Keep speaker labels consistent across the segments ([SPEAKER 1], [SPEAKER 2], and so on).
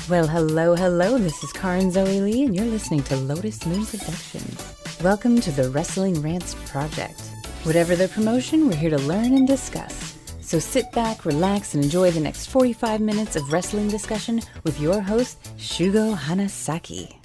[SPEAKER 1] Well, hello, this is Karin Zoe Lee, and you're listening to Lotus Moon Productions. Welcome to the Wrestling Rants Project. Whatever the promotion, we're here to learn and discuss. So sit back, relax, and enjoy the next 45 minutes of wrestling discussion with your host, Shugo Hanasaki.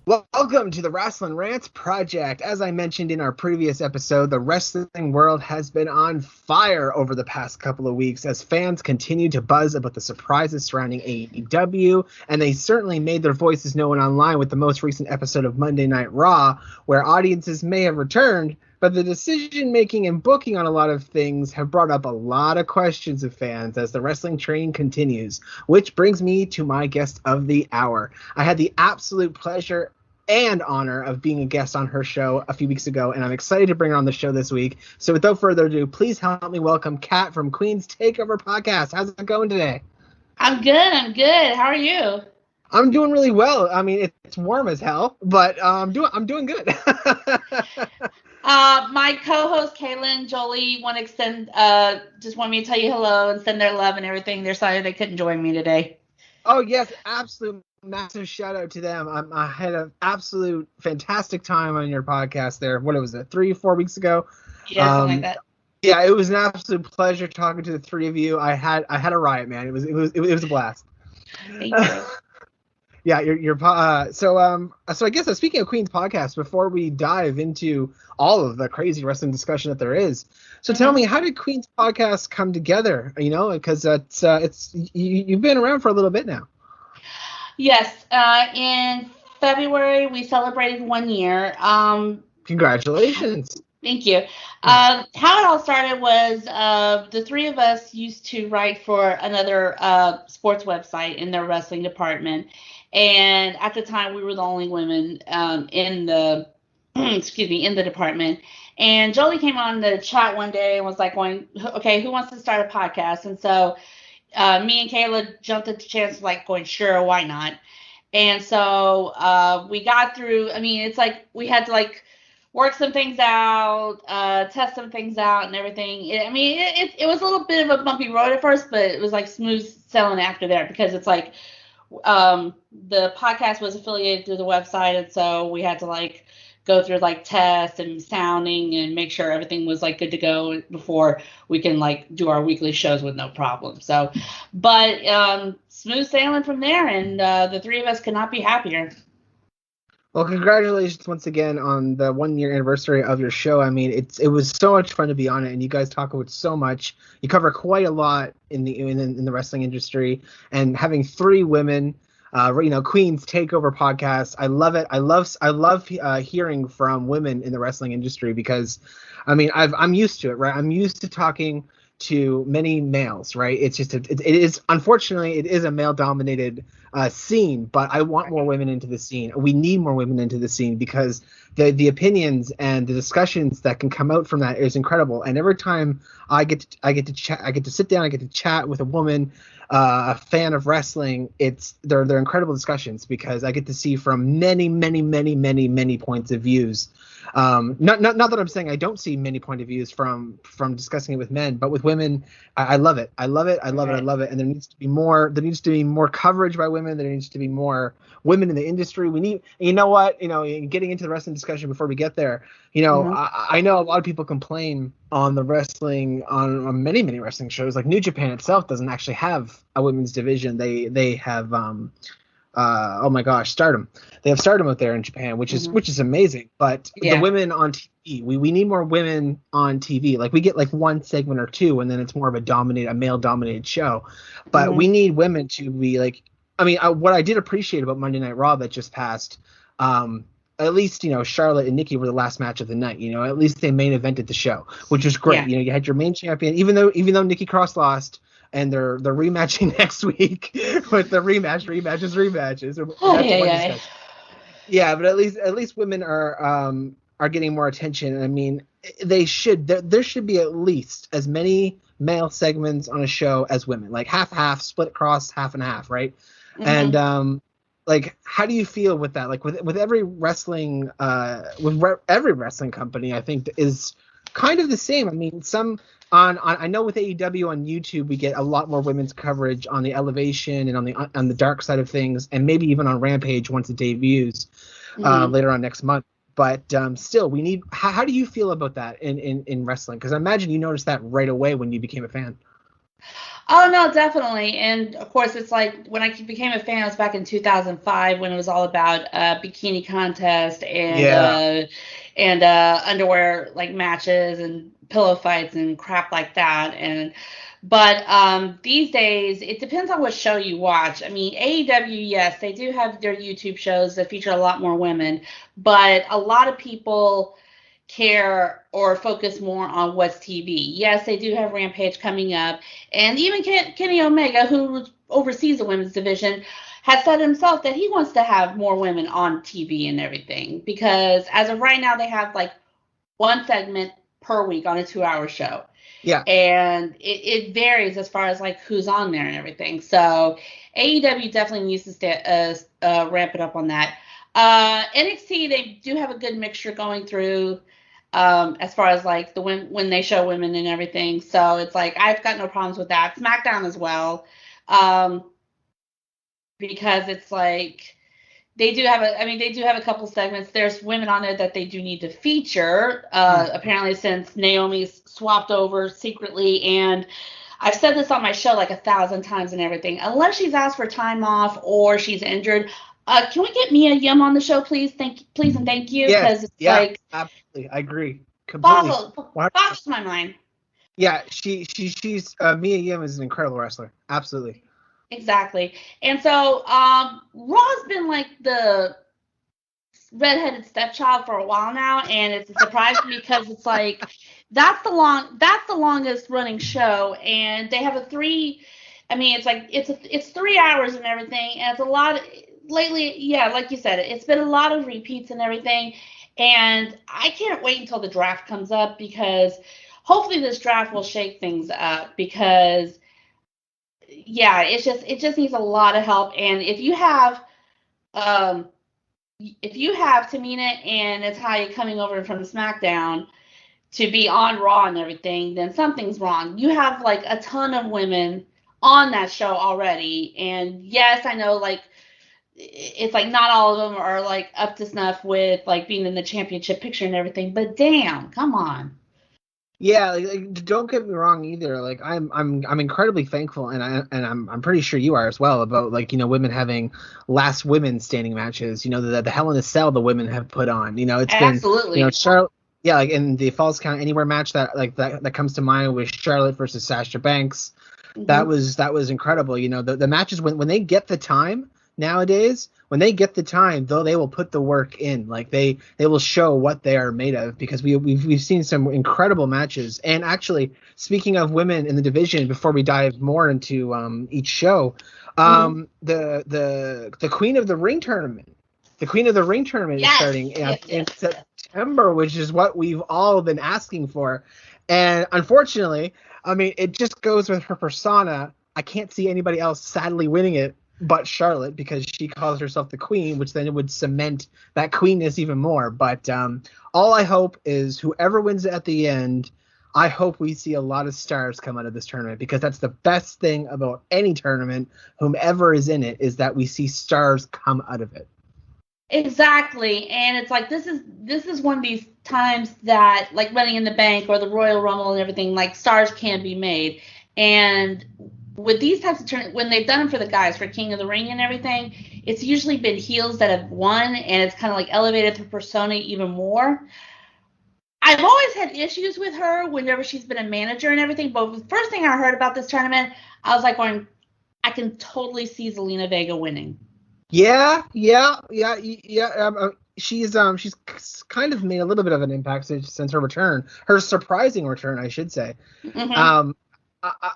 [SPEAKER 2] Welcome to the Wrestling Rants Project. As I mentioned in our previous episode, the wrestling world has been on fire over the past couple of weeks as fans continue to buzz about the surprises surrounding AEW, and they certainly made their voices known online with the most recent episode of Monday Night Raw, where audiences may have returned, but the decision-making and booking on a lot of things have brought up a lot of questions of fans as the wrestling train continues, which brings me to my guest of the hour. I had the absolute pleasure and honor of being a guest on her show a few weeks ago, and I'm excited to bring her on the show this week. So without further ado, please help me welcome Kat from Queen's TakeOver podcast. How's it going today?
[SPEAKER 3] I'm good. How are you?
[SPEAKER 2] I'm doing really well. I mean, it's warm as hell, but I'm doing good.
[SPEAKER 3] My co-host Kayla and Jolie just want me to tell you hello and send their love and everything. They're sorry they couldn't join me today.
[SPEAKER 2] Oh yes, absolute massive shout out to them. I had an absolute fantastic time on your podcast there. What was it, 3-4 weeks ago?
[SPEAKER 3] Yeah, something like that. Yeah,
[SPEAKER 2] it was an absolute pleasure talking to the three of you. I had a riot, man. It was a blast.
[SPEAKER 3] Thank you.
[SPEAKER 2] Yeah, so I guess speaking of Queen's podcast, before we dive into all of the crazy wrestling discussion that there is, so tell me, how did Queen's podcast come together? You know, because you've been around for a little bit now.
[SPEAKER 3] Yes, in February we celebrated 1 year.
[SPEAKER 2] Congratulations.
[SPEAKER 3] Thank you. How it all started was the three of us used to write for another sports website in their wrestling department. And at the time, we were the only women in the department. And Jolie came on the chat one day and was like, okay, who wants to start a podcast? And so me and Kayla jumped at the chance of going, sure, why not? And so we got through. I mean, it's like we had to work some things out, test some things out and everything. It was a little bit of a bumpy road at first, but it was smooth sailing after that, because it's the podcast was affiliated through the website, and so we had to go through tests and sounding and make sure everything was good to go before we can do our weekly shows with no problem. So, but smooth sailing from there, and the three of us could not be happier.
[SPEAKER 2] Well, congratulations once again on the 1 year anniversary of your show. I mean, it was so much fun to be on it, and you guys talk about so much. You cover quite a lot in the wrestling industry, and having three women, Queen's TakeOver podcast. I love it. I love hearing from women in the wrestling industry, because, I mean, I'm used to it, right? I'm used to talking to many males, right? It's just it is, unfortunately, it is a male dominated scene, but I want more women into the scene. We need more women into the scene, because the opinions and the discussions that can come out from that is incredible. And every time I get to chat, I get to sit down, I get to chat with a woman, a fan of wrestling. They're incredible discussions, because I get to see from many points of views. Not that I'm saying I don't see many point of views from discussing it with men, but with women, I love it. I love it. And there needs to be more coverage by women. There needs to be more women in the industry. We need, you know what, getting into the wrestling discussion before we get there, I know a lot of people complain on the wrestling, on many wrestling shows, like New Japan itself doesn't actually have a women's division. They have, oh my gosh, Stardom. They have Stardom out there in Japan, which is amazing. But the women on TV, we need more women on TV. We get one segment or two, and then it's more of a male dominated show. But we need women to be what I did appreciate about Monday Night Raw that just passed, at least, Charlotte and Nikki were the last match of the night. At least they main evented the show, which was great. Yeah. You had your main champion, even though Nikki Cross lost, and they're rematching next week with the rematches.
[SPEAKER 3] Oh, yeah.
[SPEAKER 2] Yeah, but at least women are getting more attention. I mean, they should. There should be at least as many male segments on a show as women, half, split across half and half, right? Mm-hmm. And how do you feel with that? With every wrestling, every wrestling company, I think is kind of the same. I mean, some I know with AEW on YouTube we get a lot more women's coverage on the Elevation and on the dark side of things, and maybe even on Rampage once it debuts later on next month. But still, we need. How do you feel about that in wrestling? Because I imagine you noticed that right away when you became a fan.
[SPEAKER 3] Oh, no, definitely. And of course, it's like when I became a fan, it was back in 2005 when it was all about bikini contest and underwear like matches and pillow fights and crap like that. But these days, it depends on what show you watch. I mean, AEW, yes, they do have their YouTube shows that feature a lot more women, but a lot of people care or focus more on what's TV. Yes, they do have Rampage coming up, and even Kenny Omega, who oversees the women's division, has said himself that he wants to have more women on TV and everything, because as of right now, they have like one segment per week on a 2-hour show.
[SPEAKER 2] Yeah.
[SPEAKER 3] And it varies as far as like who's on there and everything. So AEW definitely needs to ramp it up on that. NXT, they do have a good mixture going through as far as like when they show women and everything. So it's like I've got no problems with that. SmackDown as well. Because it's like they do have a couple segments. There's women on there that they do need to feature. Apparently, since Naomi's swapped over secretly, and I've said this on my show like 1,000 times and everything. Unless she's asked for time off or she's injured, can we get Mia Yim on the show, please? Please and thank you.
[SPEAKER 2] Yes,
[SPEAKER 3] like
[SPEAKER 2] absolutely, I agree completely.
[SPEAKER 3] Boggles my mind.
[SPEAKER 2] Yeah, she's Mia Yim is an incredible wrestler. Absolutely.
[SPEAKER 3] Exactly. And so Raw's been like the redheaded stepchild for a while now, and it's a surprise because it's like that's the longest running show, and they have it's 3 hours and everything, and it's a lot lately. Yeah, like you said, it's been a lot of repeats and everything, and I can't wait until the draft comes up, because hopefully this draft will shake things up, because yeah, it just needs a lot of help. And if you have Tamina and Natalya coming over from SmackDown to be on Raw and everything, then something's wrong. You have like a ton of women on that show already, and yes, I know like it's like not all of them are like up to snuff with like being in the championship picture and everything, but damn, come on.
[SPEAKER 2] Yeah, like, don't get me wrong either. Like I'm incredibly thankful, and I'm pretty sure you are as well, about like, you know, women having last women standing matches. You know, the Hell in a Cell the women have put on. You know, it's
[SPEAKER 3] absolutely.
[SPEAKER 2] Been, you know, Charlotte. Yeah, like in the Falls Count Anywhere match that comes to mind was Charlotte versus Sasha Banks. Mm-hmm. That was incredible. You know, the matches when they get the time nowadays, when they get the time, though, they will put the work in. Like they will show what they are made of, because we've seen some incredible matches. And actually, speaking of women in the division, before we dive more into each show, the Queen of the Ring tournament. The Queen of the Ring tournament is starting in September, which is what we've all been asking for. And unfortunately, I mean, it just goes with her persona. I can't see anybody else sadly winning it but Charlotte, because she calls herself the queen, which then it would cement that queenness even more. But all I hope is whoever wins it at the end, I hope we see a lot of stars come out of this tournament, because that's the best thing about any tournament, whomever is in it, is that we see stars come out of it.
[SPEAKER 3] Exactly. And it's like this is one of these times that, like Money in the Bank or the Royal Rumble and everything, like stars can be made. And with these types of tournaments, when they've done them for the guys, for King of the Ring and everything, it's usually been heels that have won, and it's kind of like elevated her persona even more. I've always had issues with her whenever she's been a manager and everything, but the first thing I heard about this tournament, I was like going, I can totally see Zelina Vega winning.
[SPEAKER 2] Yeah. She's kind of made a little bit of an impact since her return, her surprising return, I should say. Mm-hmm.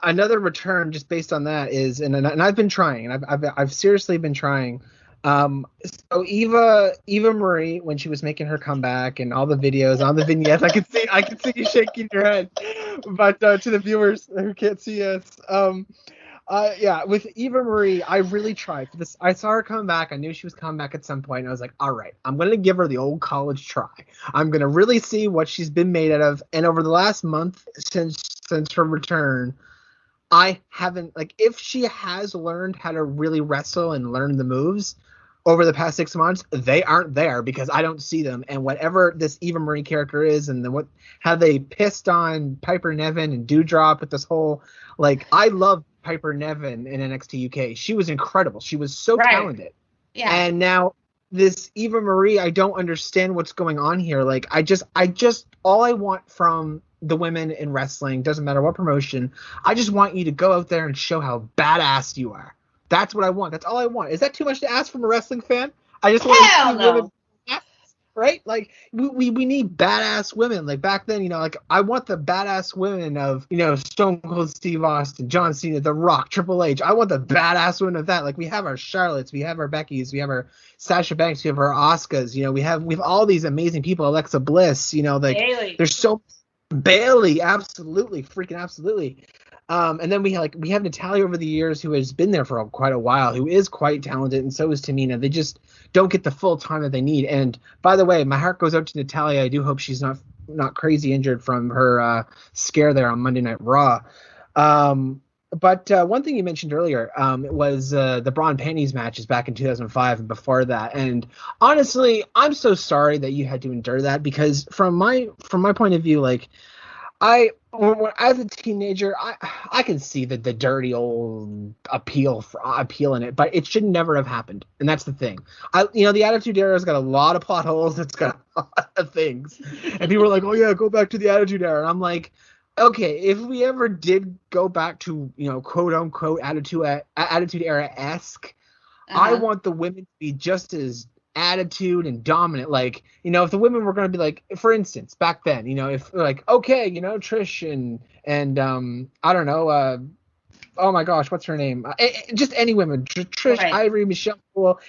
[SPEAKER 2] Another return just based on that is, and I've been trying, and I've seriously been trying. So Eva Marie, when she was making her comeback and all the videos, all the vignettes, I could see you shaking your head, but to the viewers who can't see us, Yeah, with Eva Marie, I really tried for this. I saw her come back. I knew she was coming back at some point, and I was like, all right, I'm gonna give her the old college try. I'm gonna really see what she's been made out of. And over the last month since her return, I haven't, like, if she has learned how to really wrestle and learn the moves over the past 6 months, they aren't there because I don't see them. And whatever this Eva Marie character is, and how they pissed on Piper Niven and Doudrop with this whole, like, I love Piper Niven in NXT UK. She was incredible. She was so talented.
[SPEAKER 3] Yeah.
[SPEAKER 2] And now this Eva Marie, I don't understand what's going on here. Like, I just all I want from the women in wrestling, doesn't matter what promotion, I just want you to go out there and show how badass you are. That's what I want. That's all I want. Is that too much to ask from a wrestling fan? I just want to see women, right? Like, we need badass women. Like, back then, you know, like, I want the badass women of, you know, Stone Cold Steve Austin, John Cena, The Rock, Triple H. I want the badass women of that. Like, we have our Charlottes, we have our Beckys, we have our Sasha Banks, we have our Asukas. You know, we have all these amazing people. Alexa Bliss. You know, like,
[SPEAKER 3] Bailey.
[SPEAKER 2] There's so Bailey, absolutely, freaking absolutely. And then we have Natalia over the years, who has been there for quite a while, who is quite talented, and so is Tamina. They just don't get the full time that they need. And by the way, my heart goes out to Natalia. I do hope she's not crazy injured from her scare there on Monday Night Raw. But one thing you mentioned earlier was the bra and panties matches back in 2005 and before that. And honestly, I'm so sorry that you had to endure that, because from my point of view, like, as a teenager, I can see the dirty old appeal in it, but it should never have happened. And that's the thing. The Attitude Era's got a lot of plot holes. It's got a lot of things. And people are like, oh yeah, go back to the Attitude Era. And I'm like, okay, if we ever did go back to, you know, quote unquote Attitude Era-esque, I want the women to be just as attitude and dominant. Like, you know, if the women were going to be like, for instance, back then, you know, if like, okay, you know, Trish and I don't know, oh my gosh, what's her name? Just any women, Trish, right. Ivory, Michelle,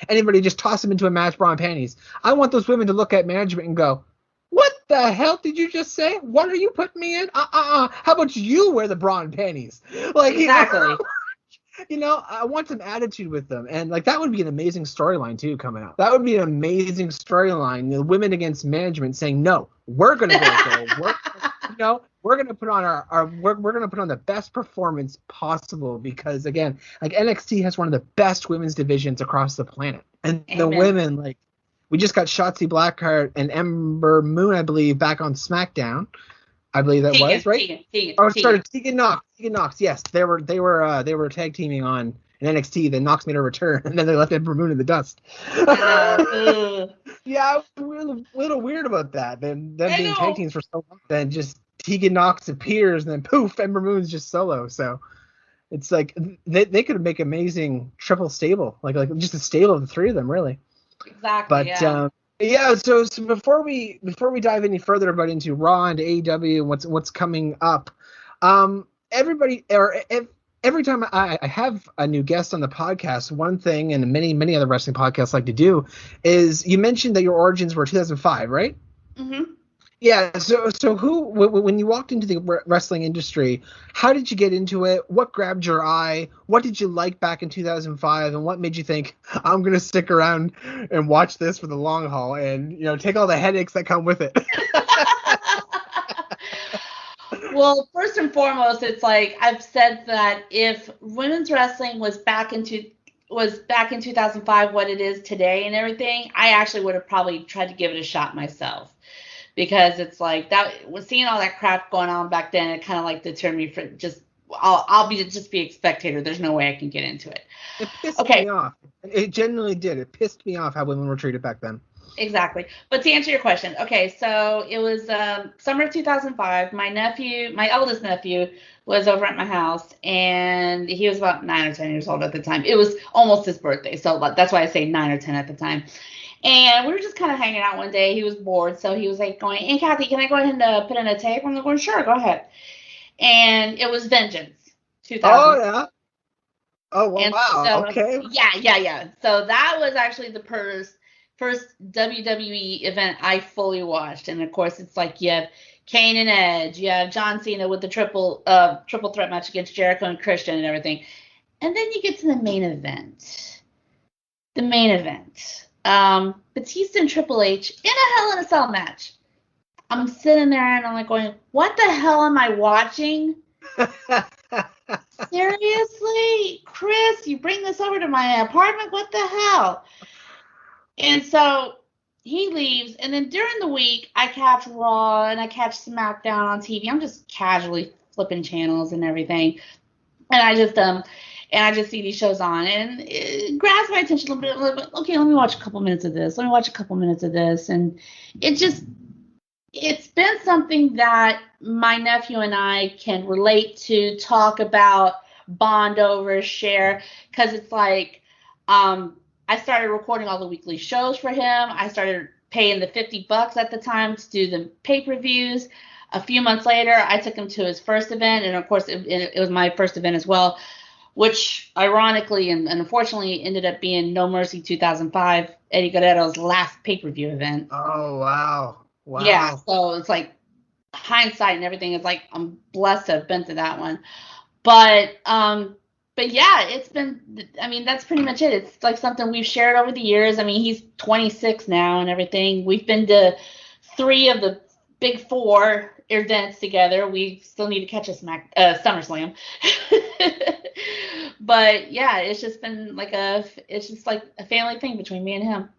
[SPEAKER 2] anybody, just toss them into a match, bra and panties. I want those women to look at management and go, what the hell did you just say? What are you putting me in? How about you wear the bra and panties? Like,
[SPEAKER 3] exactly.
[SPEAKER 2] You know, I want some attitude with them. And, like, that would be an amazing storyline, too, coming up. That would be an amazing storyline. The women against management saying, no, we're going to go. We're going to put on we're going to put on the best performance possible, because, again, like, NXT has one of the best women's divisions across the planet. And Amen. The women, like, we just got Shotzi Blackheart and Ember Moon, I believe, back on SmackDown. I believe that was right. Tegan Nox. Yes, they were tag teaming on in NXT. Then Nox made her return, and then they left Ember Moon in the dust. Yeah, I was a little weird about that. Them being tag teams for so long, then just Tegan Nox appears, and then poof, Ember Moon's just solo. So it's like they could make amazing triple stable, like just a stable of the three of them, really.
[SPEAKER 3] Exactly.
[SPEAKER 2] But yeah, so before we dive any further about into Raw and AEW and what's coming up, every time I have a new guest on the podcast, one thing, and many other wrestling podcasts like to do, is you mentioned that your origins were 2005, right?
[SPEAKER 3] Mm-hmm.
[SPEAKER 2] Yeah. So when you walked into the wrestling industry, how did you get into it? What grabbed your eye? What did you like back in 2005? And what made you think, I'm going to stick around and watch this for the long haul and, you know, take all the headaches that come with it?
[SPEAKER 3] Well, first and foremost, it's like I've said that if women's wrestling was back in 2005 what it is today and everything, I actually would have probably tried to give it a shot myself. Because it's like that, seeing all that crap going on back then, it kind of like deterred me from just, I'll be a spectator. There's no way I can get into it.
[SPEAKER 2] It pissed me off. It genuinely did. It pissed me off how women were treated back then.
[SPEAKER 3] Exactly. But to answer your question, okay, so it was summer of 2005. My eldest nephew was over at my house, and he was about 9 or 10 years old at the time. It was almost his birthday, so that's why I say 9 or 10 at the time. And we were just kind of hanging out one day. He was bored, so he was like going, hey, Kathy, can I go ahead and put in a tape? I'm like, going, sure, go ahead. And it was Vengeance, 2000.
[SPEAKER 2] Oh, yeah. Oh, wow.
[SPEAKER 3] So,
[SPEAKER 2] okay.
[SPEAKER 3] Yeah. So that was actually the first WWE event I fully watched. And, of course, it's like you have Kane and Edge. You have John Cena with the triple threat match against Jericho and Christian and everything. And then you get to the main event. Batista and Triple H in a Hell in a Cell match. I'm sitting there and I'm like going, what the hell am I watching? Seriously? Chris, you bring this over to my apartment? What the hell? And so he leaves, and then during the week, I catch Raw and I catch SmackDown on TV. I'm just casually flipping channels and everything. And I just see these shows on, and it grabs my attention a little bit. Okay, let me watch a couple minutes of this. And it's been something that my nephew and I can relate to, talk about, bond over, share, because it's like I started recording all the weekly shows for him. I started paying the $50 at the time to do the pay-per-views. A few months later, I took him to his first event, and of course, it was my first event as well, which ironically and unfortunately ended up being No Mercy 2005, Eddie Guerrero's last pay-per-view event.
[SPEAKER 2] Oh, wow. Wow.
[SPEAKER 3] Yeah, so it's like hindsight and everything. It's like I'm blessed to have been to that one. But yeah, it's been, I mean, that's pretty much it. It's like something we've shared over the years. I mean, he's 26 now and everything. We've been to 3 of the big 4 events together. We still need to catch a SummerSlam. But yeah, it's just been like a family thing between me and him.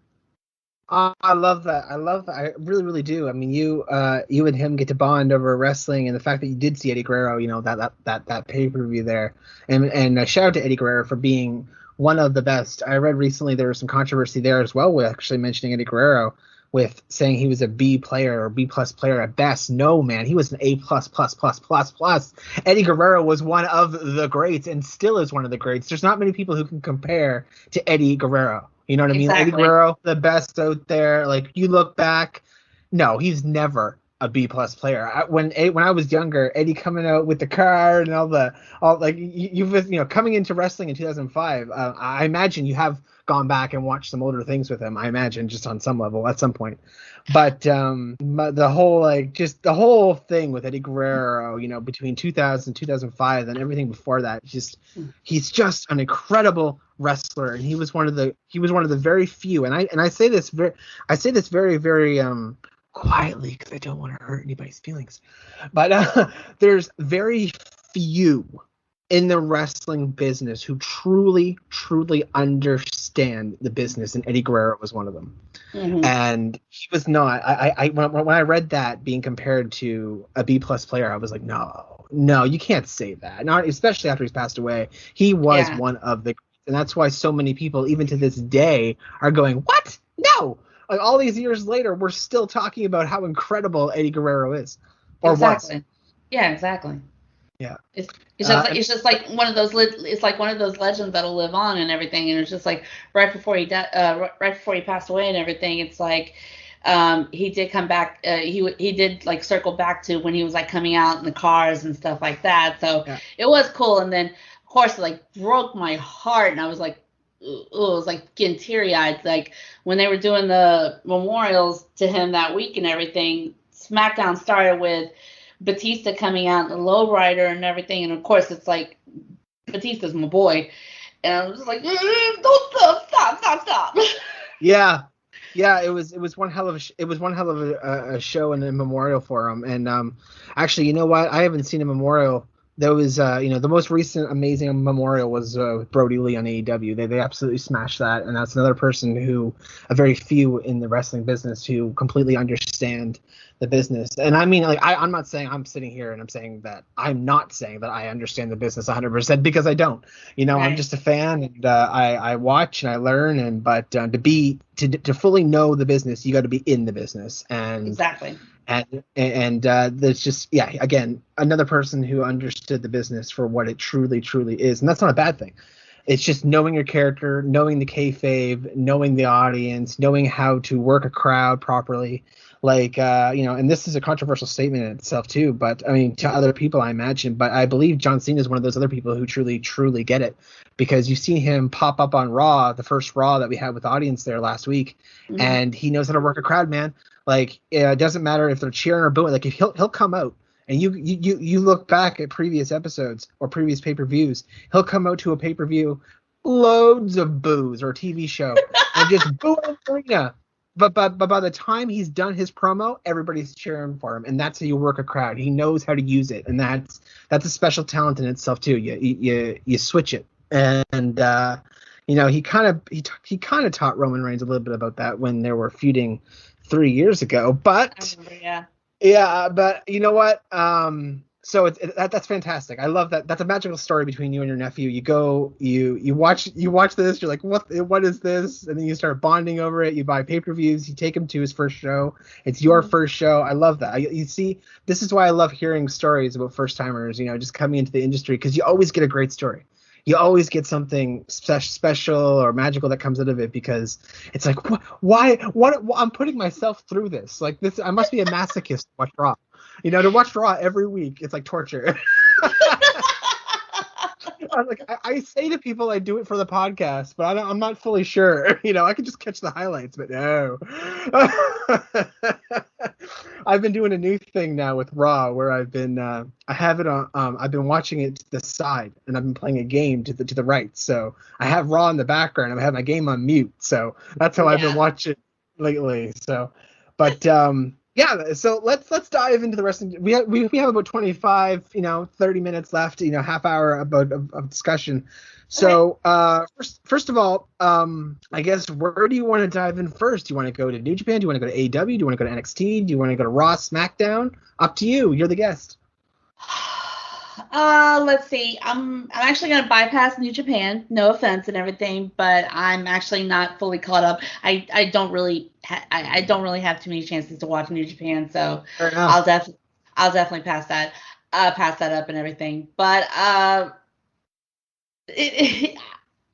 [SPEAKER 2] I love that. I really, really do. I mean, you and him get to bond over wrestling, and the fact that you did see Eddie Guerrero, you know, that pay-per-view there, and shout out to Eddie Guerrero for being one of the best. I read recently there was some controversy there as well with actually mentioning Eddie Guerrero with saying he was a B player or B plus player at best. No, man, he was an A plus plus plus plus plus. Eddie Guerrero was one of the greats and still is one of the greats. There's not many people who can compare to Eddie Guerrero. You know what I mean? Eddie Guerrero, the best out there. Like, you look back, no, he's never a B plus player. When I was younger, Eddie coming out with the card and all coming into wrestling in 2005. I imagine you have gone back and watched some older things with him. I imagine just on some level at some point. But the whole thing with Eddie Guerrero, you know, between 2000 and 2005 and everything before that, he's just an incredible wrestler, and he was one of the very few. And I say this very very quietly because I don't want to hurt anybody's feelings. But there's very few in the wrestling business who truly understand the business, and Eddie Guerrero was one of them. Mm-hmm. And he was not. When I read that being compared to a B plus player, I was like, no, you can't say that. Not especially after he's passed away. He was one of the, and that's why so many people, even to this day, are going, what? No. Like, all these years later, we're still talking about how incredible Eddie Guerrero is, or
[SPEAKER 3] exactly.
[SPEAKER 2] was.
[SPEAKER 3] Yeah, exactly.
[SPEAKER 2] Yeah.
[SPEAKER 3] It's just like one of those legends that'll live on and everything. And it's just like right before he passed away and everything. It's like he did come back. He did like circle back to when he was like coming out in the cars and stuff like that. So It was cool. And then of course it like broke my heart, and I was like, it was like getting teary-eyed. Like when they were doing the memorials to him that week and everything, SmackDown started with Batista coming out in the lowrider and everything, and of course it's like Batista's my boy, and I was just like, don't stop.
[SPEAKER 2] Yeah, it was one hell of a show and a memorial for him. And actually, you know what? I haven't seen a memorial. There was the most recent amazing memorial was Brody Lee on AEW. They absolutely smashed that, and that's another person who, a very few in the wrestling business who completely understand the business. And I mean, like, I'm not saying I'm sitting here and I'm saying that I'm not saying that I understand the business 100%, because I don't. You know, right. I'm just a fan, and I watch and I learn, but to fully know the business, you got to be in the business. And
[SPEAKER 3] exactly.
[SPEAKER 2] And there's just, again, another person who understood the business for what it truly is, and that's not a bad thing. It's just knowing your character, knowing the kayfabe, knowing the audience, knowing how to work a crowd properly. Like, and this is a controversial statement in itself too, but I mean, to other people, I imagine, but I believe John Cena is one of those other people who truly get it, because you've seen him pop up on Raw, the first Raw that we had with the audience there last week, and he knows how to work a crowd, man. Like, it doesn't matter if they're cheering or booing. Like, if he'll come out And you look back at previous episodes or previous pay-per-views, he'll come out to a pay-per-view, loads of boos, or a TV show, and just boo in the arena. But by the time he's done his promo, everybody's cheering for him, and that's how you work a crowd. He knows how to use it, and that's a special talent in itself too. You switch it, and he kind of taught Roman Reigns a little bit about that when they were feuding 3 years ago. But yeah, but you know what? So that's fantastic. I love that. That's a magical story between you and your nephew. You go, you watch this. You're like, what is this? And then you start bonding over it. You buy pay-per-views. You take him to his first show. It's your first show. I love that. You see, this is why I love hearing stories about first-timers. Just coming into the industry, because you always get a great story. You always get something special or magical that comes out of it, because it's like, why? I'm putting myself through this. Like this, I must be a masochist to watch Raw. To watch Raw every week, it's like torture. I say to people I do it for the podcast, but I'm not fully sure. I could just catch the highlights, but no. I've been doing a new thing now with Raw, where I've been I have it on. I've been watching it to the side, and I've been playing a game to the right. So I have Raw in the background. I have my game on mute. So that's how I've been watching lately. So, but yeah, so let's dive into the wrestling. We have about 25, 30 minutes left, half hour of discussion. So first of all, I guess, where do you want to dive in first? Do you want to go to New Japan? Do you want to go to AEW? Do you want to go to NXT? Do you want to go to Raw, SmackDown? Up to you. You're the guest.
[SPEAKER 3] Let's see. I'm actually gonna bypass New Japan. No offense and everything, but I'm actually not fully caught up. I don't really have too many chances to watch New Japan, so I'll definitely pass that up and everything. But I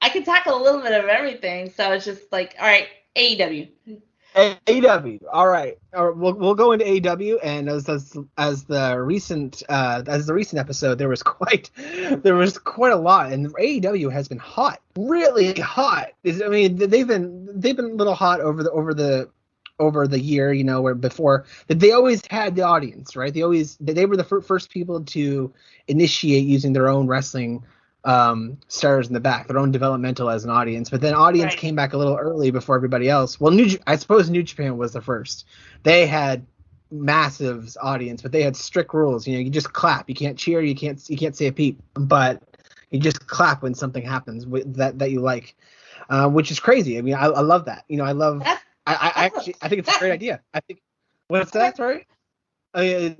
[SPEAKER 3] can tackle a little bit of everything, so it's just like, all right, AEW.
[SPEAKER 2] AEW. All right. We'll go into AEW, and as the recent episode, there was quite a lot, and AEW has been hot, really hot. I mean, they've been a little hot over the year, where before they always had the audience, right? They were the first people to initiate using their own wrestling stars in the back, their own developmental as an audience, but then audience came back a little early before everybody else. Well, I suppose New Japan was the first. They had massive audience, but they had strict rules. You just clap. You can't cheer. You can't say a peep, but you just clap when something happens that you like, which is crazy. I mean, I love that. I think it's a great idea. I think. What's that? Sorry. I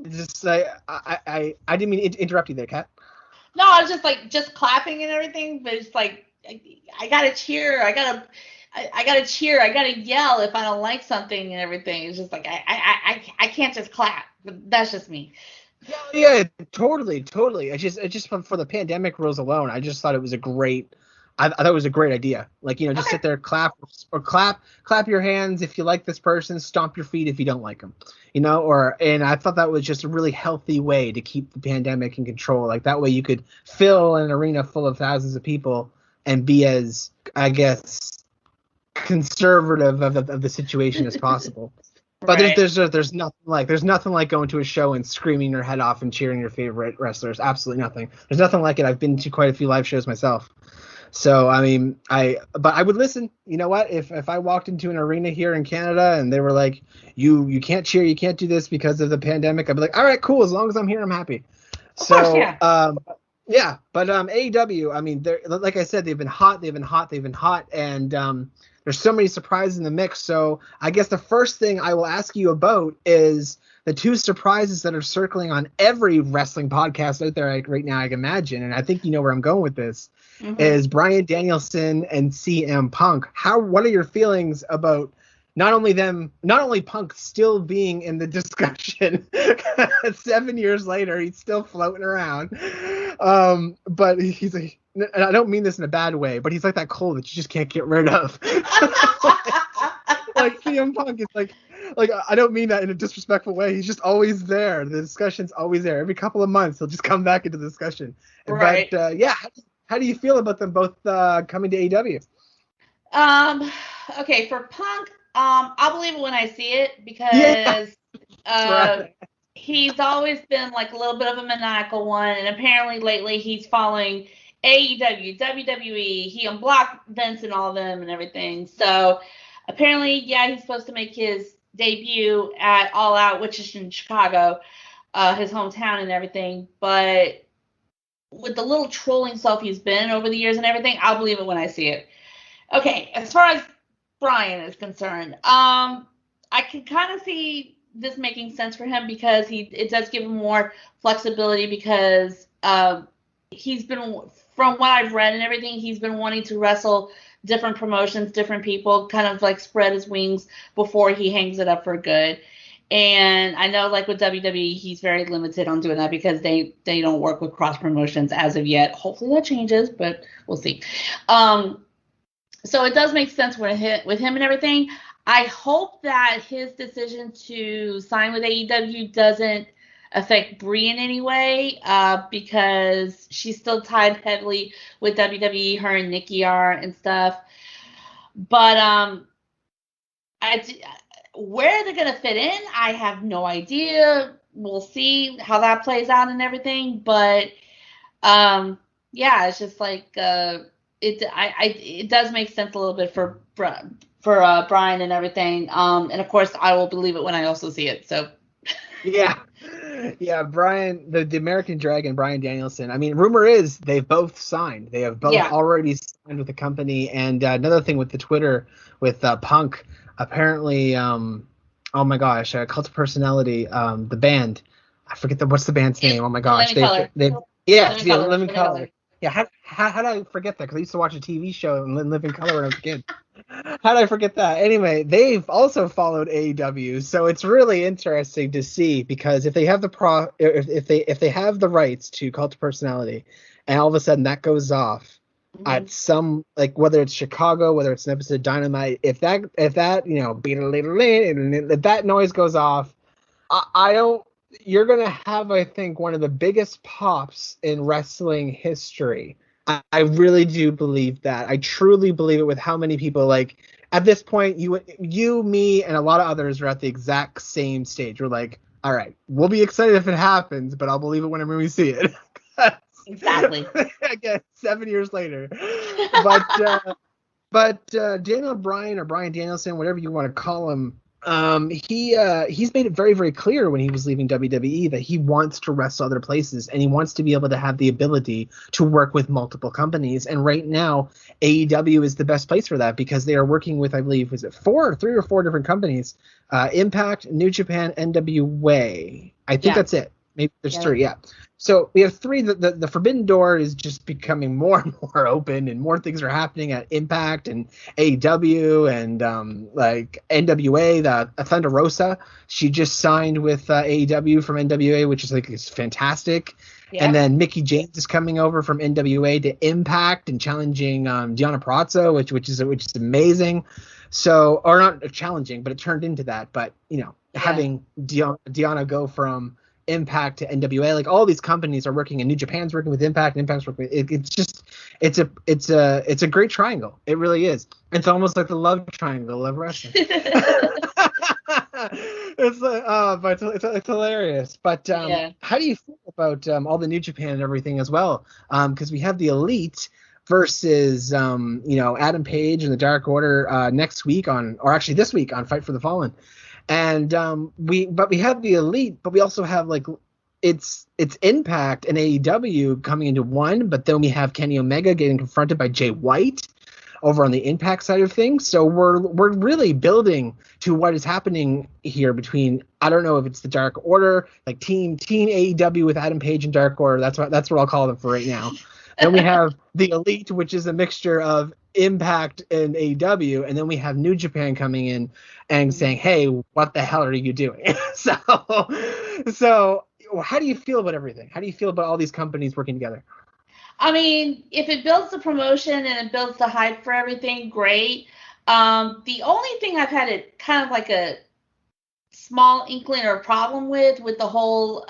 [SPEAKER 2] didn't mean to interrupt you there, Kat.
[SPEAKER 3] No, I was just clapping and everything, but it's like I gotta cheer, I gotta cheer, I gotta yell if I don't like something and everything. It's just like I can't just clap. But that's just me.
[SPEAKER 2] Yeah, totally. It's just for the pandemic rules alone, I just thought it was a great. I thought it was a great idea. Like, just sit there, clap your hands if you like this person, stomp your feet if you don't like them, and I thought that was just a really healthy way to keep the pandemic in control. Like, that way you could fill an arena full of thousands of people and be as, I guess, conservative of the situation as possible. But there's nothing like going to a show and screaming your head off and cheering your favorite wrestlers. Absolutely nothing. There's nothing like it. I've been to quite a few live shows myself. So, I mean, but I would listen. You know what? If I walked into an arena here in Canada and they were like, you can't cheer, you can't do this because of the pandemic, I'd be like, all right, cool. As long as I'm here, I'm happy. So,
[SPEAKER 3] course, yeah.
[SPEAKER 2] But AEW, I mean, they're, like I said, they've been hot, and there's so many surprises in the mix. So I guess the first thing I will ask you about is the two surprises that are circling on every wrestling podcast out there right now, I can imagine, and I think you know where I'm going with this. Is Bryan Danielson and CM Punk. What are your feelings about not only Punk still being in the discussion 7 years later, he's still floating around, but he's like, and I don't mean this in a bad way, but he's like that cold that you just can't get rid of. Like CM Punk is like I don't mean that in a disrespectful way. He's just always there. The discussion's always there. Every couple of months, he'll just come back into the discussion.
[SPEAKER 3] Right.
[SPEAKER 2] But how do you feel about them both coming to AEW?
[SPEAKER 3] Okay, for Punk, I'll believe it when I see it, because he's always been like a little bit of a maniacal one, and apparently lately he's following AEW, WWE. He unblocked Vince and all of them and everything. So apparently, yeah, he's supposed to make his debut at All Out, which is in Chicago, his hometown and everything. But with the little trolling stuff he's been over the years and everything, I'll believe it when I see it. Okay, as far as Brian is concerned, I can kind of see this making sense for him because it does give him more flexibility because he's been, from what I've read and everything, he's been wanting to wrestle different promotions, different people, kind of like spread his wings before he hangs it up for good. And I know, like with WWE, he's very limited on doing that because they don't work with cross promotions as of yet. Hopefully that changes, but we'll see. So it does make sense with him and everything. I hope that his decision to sign with AEW doesn't affect Brie in any way, because she's still tied heavily with WWE. Her and Nikki are and stuff. But where they're gonna fit in, I have no idea. We'll see how that plays out and everything. But yeah, it's just like it does make sense a little bit for Brian and everything. And of course, I will believe it when I also see it. So
[SPEAKER 2] yeah, Brian, the American Dragon, Brian Danielson. I mean, rumor is they've both signed. They have both already signed with the company. And another thing with the Twitter with Punk, apparently, oh my gosh, Cult of Personality, the band. I forget what's the band's name. Oh my gosh, Living Color. Yeah, how did I forget that? Because I used to watch a TV show and Live in Color when I was a kid. How did I forget that? Anyway, they've also followed AEW, so it's really interesting to see because if they have if they have the rights to Cult of Personality, and all of a sudden that goes off at some, like, whether it's Chicago, whether it's an episode of Dynamite, if that if that noise goes off, you're going to have, I think, one of the biggest pops in wrestling history. I really do believe that. I truly believe it with how many people, like, at this point, you, me, and a lot of others are at the exact same stage. We're like, all right, we'll be excited if it happens, but I'll believe it whenever we see it.
[SPEAKER 3] Exactly.
[SPEAKER 2] Again, 7 years later. But Daniel Bryan, or Brian Danielson, whatever you want to call him, he's made it very, very clear when he was leaving WWE that he wants to wrestle other places and he wants to be able to have the ability to work with multiple companies. And right now, AEW is the best place for that because they are working with, I believe, was it three or four different companies? Impact, New Japan, NWA. I think that's it. Maybe there's three. Yeah. So we have three. The forbidden door is just becoming more and more open, and more things are happening at Impact and AEW and like NWA. The Thunder Rosa, she just signed with AEW from NWA, which is fantastic. Yeah. And then Mickie James is coming over from NWA to Impact and challenging Deonna Purrazzo, which is amazing. So, or not challenging, but it turned into that. But having Deonna go from Impact to NWA, like all these companies are working, and New Japan's working with Impact, and Impact's working with it's a great triangle. It really is. It's almost like the love triangle of wrestling. It's like, but it's hilarious. But how do you feel about all the New Japan and everything as well? Because we have the Elite versus Adam Page and the Dark Order next week this week on Fight for the Fallen. And we have the Elite, but we also have it's Impact and AEW coming into one, but then we have Kenny Omega getting confronted by Jay White over on the Impact side of things. So we're really building to what is happening here between, I don't know if it's the Dark Order, like Team AEW with Adam Page and Dark Order. That's what I'll call them for right now. Then we have the Elite, which is a mixture of Impact and AEW, and then we have New Japan coming in and saying, hey, what the hell are you doing? So how do you feel about everything? How do you feel about all these companies working together?
[SPEAKER 3] I mean, if it builds the promotion and it builds the hype for everything, great. The only thing I've had kind of like a small inkling or problem with the whole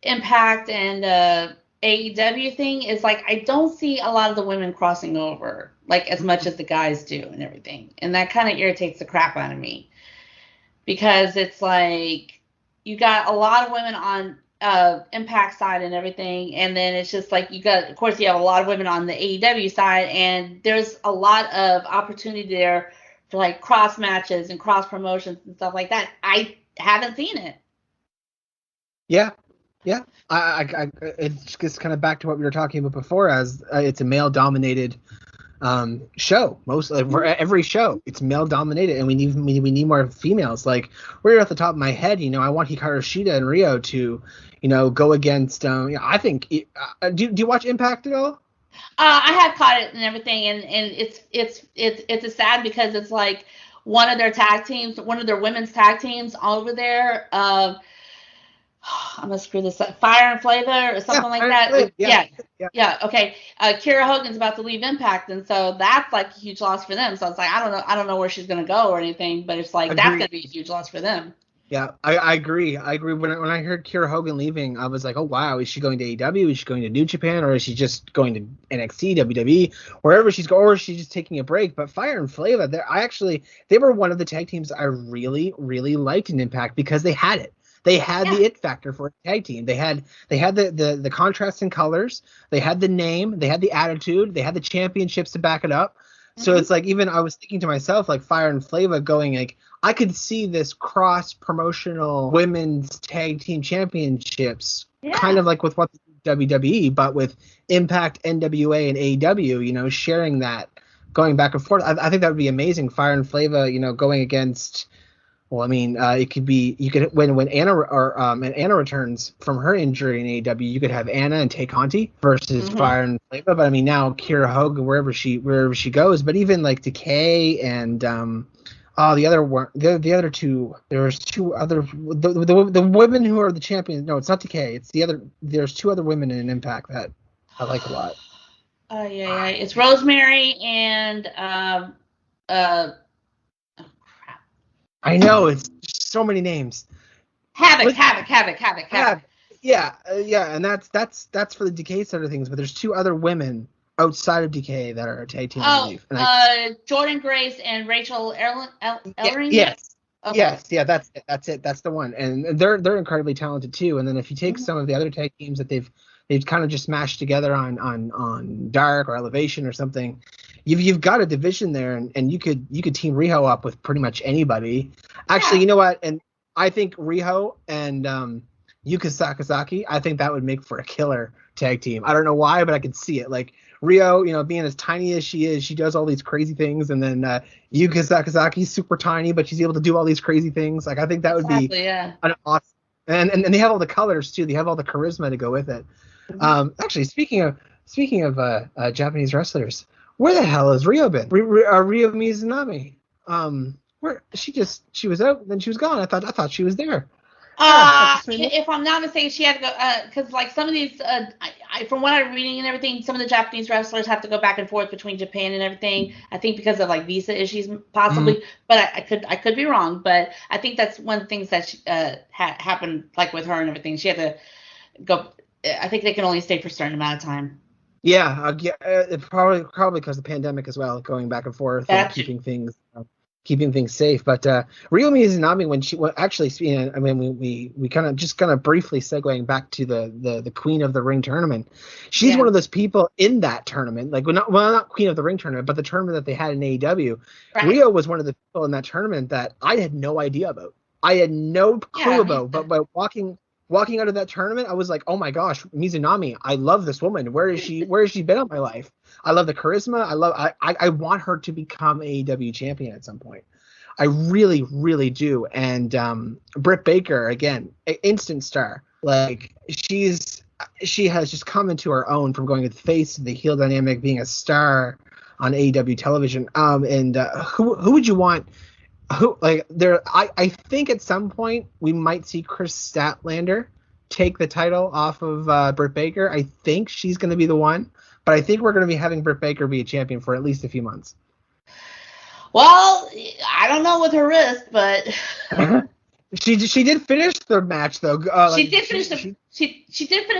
[SPEAKER 3] Impact and AEW thing is, like, I don't see a lot of the women crossing over like as much as the guys do and everything, and that kind of irritates the crap out of me because it's like you got a lot of women on Impact side and everything, and then it's just like you have a lot of women on the AEW side, and there's a lot of opportunity there for like cross matches and cross promotions and stuff like that. I haven't seen it.
[SPEAKER 2] Yeah. It's just kind of back to what we were talking about before, as it's a male dominated show. Mostly for every show, it's male dominated, and we need more females. Like, right off the top of my head, I want Hikaru Shida and Rio to, go against. I think. Do you watch Impact at all?
[SPEAKER 3] I have caught it and everything, and it's sad because it's like one of their women's tag teams over there. I'm gonna screw this up. Fire and Flavor or something like that. Yeah. Okay. Kira Hogan's about to leave Impact, and so that's like a huge loss for them. So it's like I don't know where she's gonna go or anything, but it's like that's gonna be a huge loss for them.
[SPEAKER 2] Yeah, I agree. When I heard Kira Hogan leaving, I was like, oh wow, is she going to AEW? Is she going to New Japan, or is she just going to NXT, WWE, wherever she's going, or is she just taking a break? But Fire and Flavor, they were one of the tag teams I really, really liked in Impact because they had it. They had the it factor for a tag team. They had the contrast in colors. They had the name. They had the attitude. They had the championships to back it up. So it's like, even I was thinking to myself, like, Fire and Flavor going, like, I could see this cross promotional women's tag team championships, kind of like with what WWE, but with Impact, NWA, and AEW, sharing that, going back and forth. I think that would be amazing. Fire and Flavor, going against. Well, I mean, it could be, you could, when Anna Anna returns from her injury in AEW, you could have Anna and Tay Conti versus Fire and Flavor. But I mean, now Kira Hogan, wherever she goes, but even like Decay and the other two, there's two other, the women who are the champions. No, it's not Decay. It's the other. There's two other women in Impact that I like a lot.
[SPEAKER 3] Yeah. It's Rosemary and
[SPEAKER 2] I know, it's so many names.
[SPEAKER 3] Havoc.
[SPEAKER 2] Yeah, and that's for the Decay side of things. But there's two other women outside of Decay that are a tag team.
[SPEAKER 3] Jordan Grace and Rachel Ellering.
[SPEAKER 2] Yes.
[SPEAKER 3] Okay.
[SPEAKER 2] Yes, yeah, that's it. That's the one, and they're incredibly talented too. And then if you take some of the other tag teams that they've kind of just mashed together on Dark or Elevation or something, you've got a division there, and you could team Riho up with pretty much anybody. Actually, you know what? And I think Riho and Yuka Sakazaki, I think that would make for a killer tag team. I don't know why, but I could see it. Like, Rio, being as tiny as she is, she does all these crazy things, and then Yuka Sakazaki's super tiny, but she's able to do all these crazy things. Like, I think that would be an awesome. And they have all the colors too. They have all the charisma to go with it. Actually, speaking of Japanese wrestlers, where the hell has Rio been? Rio Mizunami. Where she was out, then she was gone. I thought she was there.
[SPEAKER 3] If I'm not mistaken, she had to go because like some of these, from what I'm reading and everything, some of the Japanese wrestlers have to go back and forth between Japan and everything. I think because of like visa issues, possibly. But I could be wrong. But I think that's one of the things that happened, like with her and everything. She had to go. I think they can only stay for a certain amount of time.
[SPEAKER 2] Yeah, probably because of the pandemic as well, going back and forth and keeping things safe. But Rio Mizunami, we kind of briefly segueing back to the Queen of the Ring tournament. She's one of those people in that tournament, like not Queen of the Ring tournament, but the tournament that they had in AEW. Right. Rio was one of the people in that tournament that I had no idea about. I had no clue about, but by walking out of that tournament, I was like, oh my gosh, Mizunami, I love this woman. Where has she been in my life? I love the charisma. I want her to become AEW champion at some point. I really, really do. And Britt Baker, again, instant star. Like, she has just come into her own from going to the face to the heel dynamic, being a star on AEW television. Who would you want? I think at some point we might see Chris Statlander take the title off of Britt Baker. I think she's going to be the one, but I think we're going to be having Britt Baker be a champion for at least a few months.
[SPEAKER 3] Well, I don't know with her wrist, but
[SPEAKER 2] she did finish the match though.
[SPEAKER 3] She did finish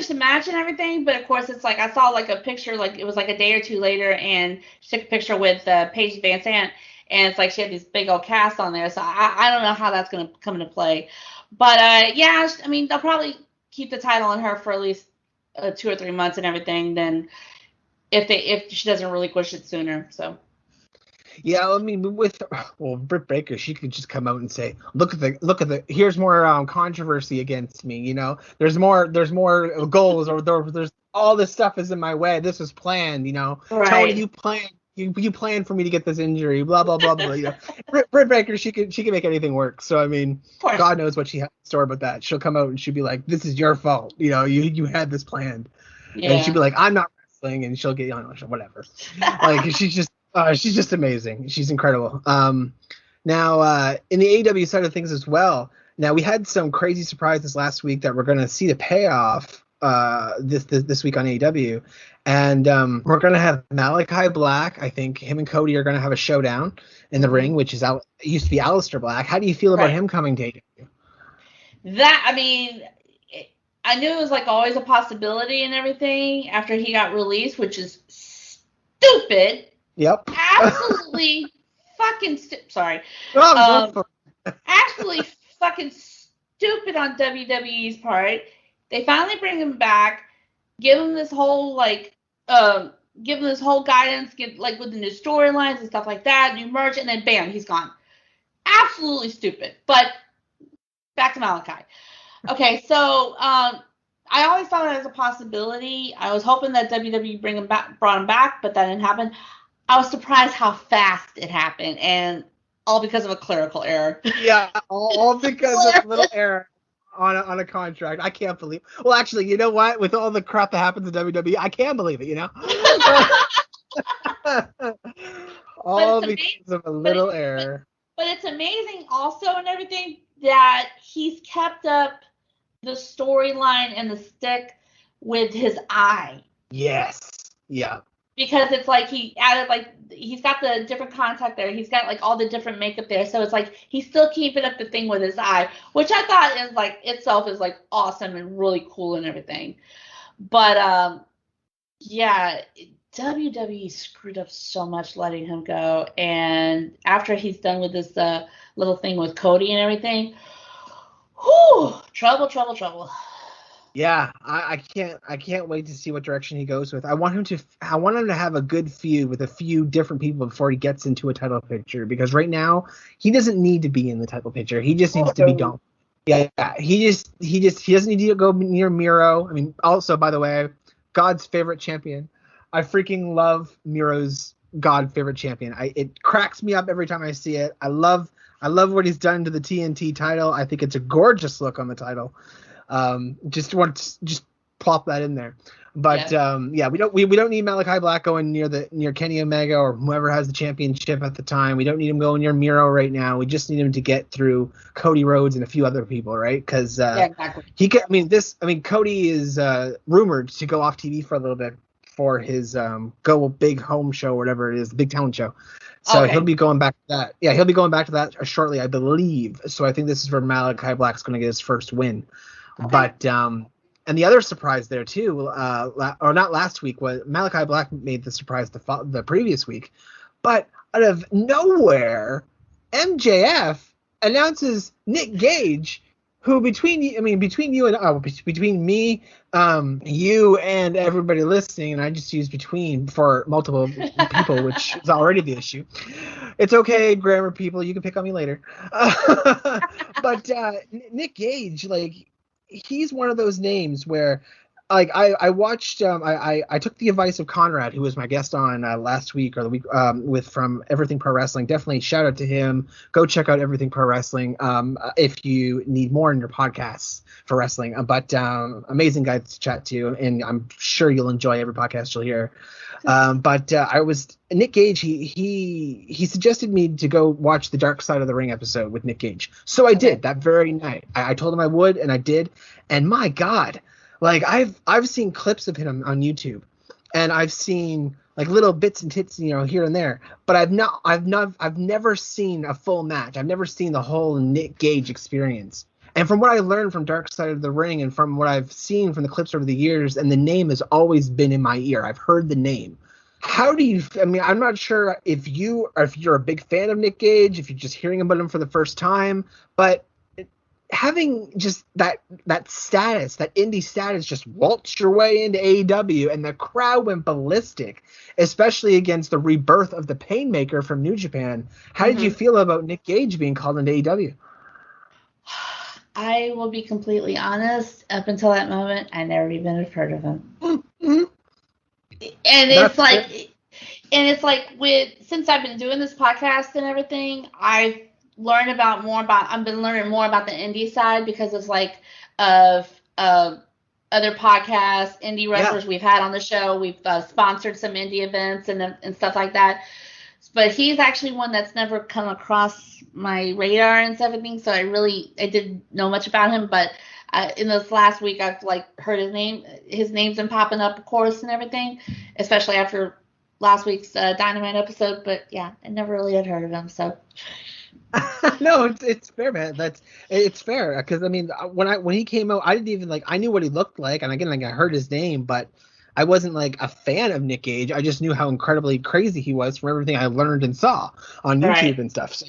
[SPEAKER 3] the match and everything, but of course it's like I saw like a picture, like it was like a day or two later, and she took a picture with Paige Van Sant. And it's like she had these big old casts on there. So I don't know how that's going to come into play. But yeah, I mean, they'll probably keep the title on her for at least 2 or 3 months and everything. Then if she doesn't relinquish it sooner, so.
[SPEAKER 2] Yeah, I mean, Britt Baker, she could just come out and say, look at the here's more controversy against me. You know, there's more goals, or there's all this stuff is in my way. This was planned. You know,
[SPEAKER 3] Right.
[SPEAKER 2] Tony, you planned for me to get this injury. Blah blah blah blah. You know, Britt Baker, she can make anything work. So I mean, God knows what she has in store about that. She'll come out and she'll be like, this is your fault. You know, you had this planned. Yeah. And she'll be like, I'm not wrestling, and she'll get whatever. Like she's just amazing. She's incredible. Now, in the AEW side of things as well, now we had some crazy surprises last week that we're going to see the payoff this week on AEW. And we're going to have Malachi Black. I think him and Cody are going to have a showdown in the ring, which used to be Aleister Black. How do you feel about him coming to AEW?
[SPEAKER 3] I mean, I knew it was like always a possibility and everything after he got released, which is stupid.
[SPEAKER 2] Yep.
[SPEAKER 3] Absolutely fucking sorry. Absolutely fucking stupid on WWE's part. They finally bring him back, give him this whole guidance, with the new storylines and stuff like that, new merch, and then bam, he's gone. Absolutely stupid. But back to Malachi. Okay, so I always thought it was a possibility. I was hoping that WWE brought him back, but that didn't happen. I was surprised how fast it happened, and all because of a clerical error.
[SPEAKER 2] Yeah, all because of a little error on a contract. I can't believe. Well, actually, you know what? With all the crap that happens in WWE, I can believe it. You know, all because of a little error.
[SPEAKER 3] But it's amazing, also, and everything that he's kept up the storyline and the stick with his eye.
[SPEAKER 2] Yes. Yeah.
[SPEAKER 3] Because it's like he added he's got the different contact there. He's got all the different makeup there. So it's like he's still keeping up the thing with his eye, which I thought is itself is awesome and really cool and everything. But yeah, WWE screwed up so much letting him go. And after he's done with this little thing with Cody and everything, whew, trouble.
[SPEAKER 2] Yeah, I can't wait to see what direction he goes with. I want him to have a good feud with a few different people before he gets into a title picture, because right now he doesn't need to be in the title picture. He just needs to be done. Yeah, he doesn't need to go near Miro. I mean, also, by the way, God's favorite champion. I freaking love Miro's God favorite champion. It cracks me up every time I see it. I love what he's done to the TNT title. I think it's a gorgeous look on the title. Just plop that in there. But yeah, we don't need Malachi Black going near Kenny Omega or whoever has the championship at the time. We don't need him going near Miro right now. We just need him to get through Cody Rhodes and a few other people, right? Because exactly. Cody is rumored to go off TV for a little bit for his Go Big Home show or whatever it is, the Big Town show. So he'll be going back to that. Yeah, he'll be going back to that shortly, I believe. So I think this is where Malachi Black's going to get his first win. Okay. But and the other surprise there too, or not last week, was Malachi Black made the surprise the previous week, but out of nowhere, MJF announces Nick Gage, who between me, you and everybody listening, and I just use between for multiple people, which is already the issue. It's okay, grammar people, you can pick on me later. But Nick Gage, he's one of those names where, I watched, I took the advice of Conrad, who was my guest on last week or the week from Everything Pro Wrestling. Definitely shout out to him. Go check out Everything Pro Wrestling if you need more in your podcasts for wrestling. But amazing guy to chat to, and I'm sure you'll enjoy every podcast you'll hear. But Nick Gage, he suggested me to go watch the Dark Side of the Ring episode with Nick Gage. So I did that very night. I told him I would, and I did. And my God, I've seen clips of him on YouTube, and I've seen little bits and tits, here and there. But I've never seen a full match. I've never seen the whole Nick Gage experience. And from what I learned from Dark Side of the Ring, and from what I've seen from the clips over the years, and the name has always been in my ear. I've heard the name. I'm not sure if you're a big fan of Nick Gage, if you're just hearing about him for the first time, but having just that status, that indie status, just waltz your way into AEW, and the crowd went ballistic, especially against the rebirth of the Painmaker from New Japan. How did you feel about Nick Gage being called into AEW?
[SPEAKER 3] I will be completely honest. Up until that moment, I never even have heard of him.
[SPEAKER 2] Mm-hmm.
[SPEAKER 3] And it's like, since I've been doing this podcast and everything, I've been learning more about the indie side because it's like of other podcasts, indie wrestlers we've had on the show. We've sponsored some indie events and stuff like that. But he's actually one that's never come across my radar and everything. So I didn't know much about him. But in this last week, I've heard his name. His name's been popping up, of course, and everything, especially after last week's Dynamite episode. But yeah, I never really had heard of him. So.
[SPEAKER 2] No, it's fair, man. It's fair because I mean, when he came out, I didn't even I knew what he looked like, and again, I heard his name, but I wasn't a fan of Nick Gage. I just knew how incredibly crazy he was from everything I learned and saw on YouTube and stuff. So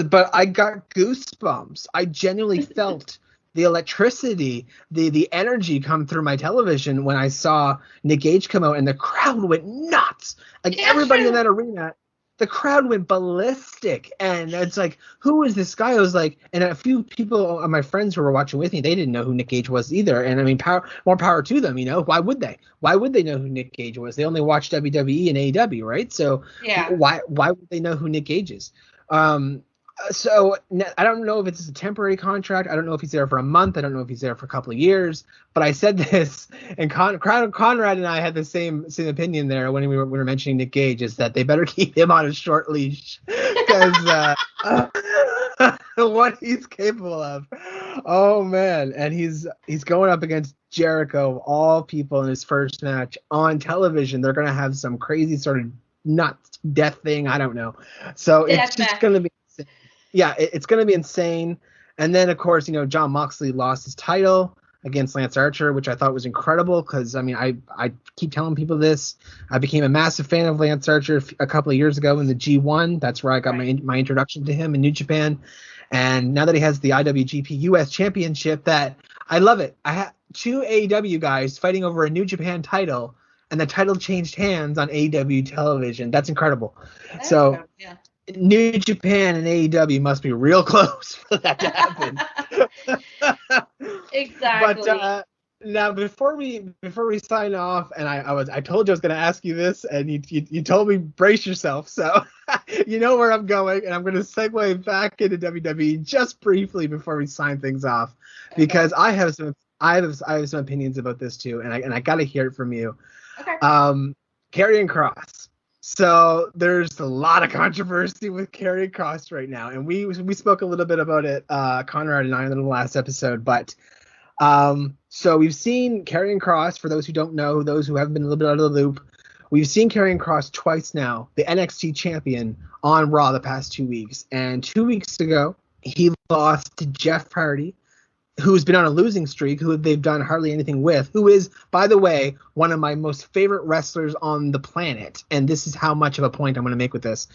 [SPEAKER 2] but I got goosebumps. I genuinely felt the electricity, the energy come through my television when I saw Nick Gage come out, and the crowd went nuts. Everybody in that arena. The crowd went ballistic, and it's who is this guy? I was and a few people, my friends who were watching with me, they didn't know who Nick Gage was either. And I mean, more power to them, Why would they? Why would they know who Nick Gage was? They only watched WWE and AEW, right? So why would they know who Nick Gage is? So I don't know if it's a temporary contract. I don't know if he's there for a month. I don't know if he's there for a couple of years. But I said this, and Conrad and I had the same opinion there when we were mentioning Nick Gage, is that they better keep him on a short leash because what he's capable of. Oh man, and he's going up against Jericho of all people in his first match on television. They're gonna have some crazy sort of nuts death thing. I don't know. So it's just gonna be. Yeah, it's going to be insane. And then, of course, Jon Moxley lost his title against Lance Archer, which I thought was incredible because, I mean, I keep telling people this. I became a massive fan of Lance Archer a couple of years ago in the G1. That's where I got my introduction to him in New Japan. And now that he has the IWGP US Championship, that I love it. I have 2 AEW guys fighting over a New Japan title, and the title changed hands on AEW television. That's incredible. New Japan and AEW must be real close for that to happen.
[SPEAKER 3] Exactly.
[SPEAKER 2] But now before we sign off, and I told you I was going to ask you this, and you told me brace yourself. So you know where I'm going, and I'm going to segue back into WWE just briefly before we sign things off, because I have some opinions about this too, and I got to hear it from you.
[SPEAKER 3] Okay.
[SPEAKER 2] Karrion Kross. So there's a lot of controversy with Karrion Kross right now, and we spoke a little bit about it, Conrad and I, in the last episode. But so we've seen Karrion Kross. For those who don't know, those who haven't been a little bit out of the loop, we've seen Karrion Kross twice now, the NXT champion, on Raw the past 2 weeks. And 2 weeks ago, he lost to Jeff Hardy, who's been on a losing streak, who they've done hardly anything with, who is, by the way, one of my most favorite wrestlers on the planet. And this is how much of a point I'm going to make with this.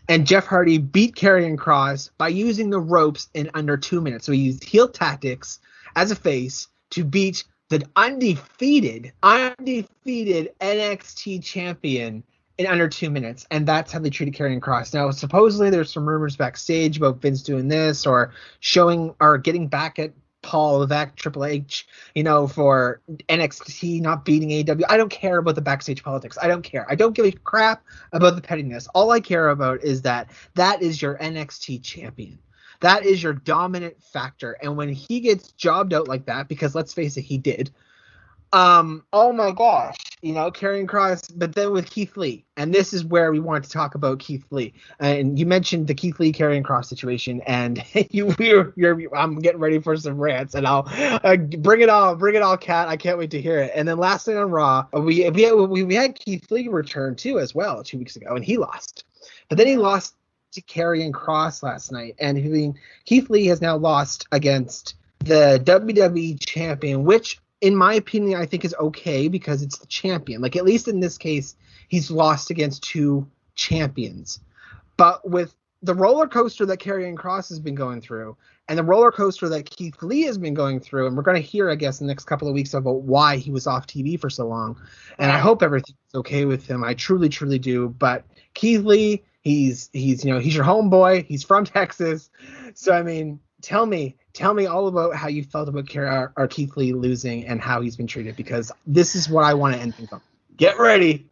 [SPEAKER 2] And Jeff Hardy beat Karrion Kross by using the ropes in under 2 minutes. So he used heel tactics as a face to beat the undefeated NXT champion in under 2 minutes. And that's how they treated Karrion Kross. Now, supposedly there's some rumors backstage about Vince doing this or showing or getting back at Paul Levesque, Triple H, for NXT not beating AEW. I don't care about the backstage politics. I don't care. I don't give a crap about the pettiness. All I care about is that is your NXT champion. That is your dominant factor. And when he gets jobbed out like that, because let's face it, he did. Oh my gosh, Karrion Kross, but then with Keith Lee, and this is where we want to talk about Keith Lee. And you mentioned the Keith Lee Karrion Kross situation, and I'm getting ready for some rants, and I'll bring it all, Kat. I can't wait to hear it. And then last night on Raw, we had Keith Lee return too as well 2 weeks ago, and he lost, but then he lost to Karrion Kross last night, and Keith Lee has now lost against the WWE champion, which, in my opinion, I think is okay because it's the champion. At least in this case, he's lost against 2 champions. But with the roller coaster that Karrion Kross has been going through, and the roller coaster that Keith Lee has been going through, and we're going to hear, I guess, in the next couple of weeks about why he was off TV for so long. And I hope everything's okay with him. I truly, truly do. But Keith Lee, he's he's your homeboy. He's from Texas. So, I mean, tell me all about how you felt about Keith Lee losing and how he's been treated, because this is what I want to end things on. Get ready.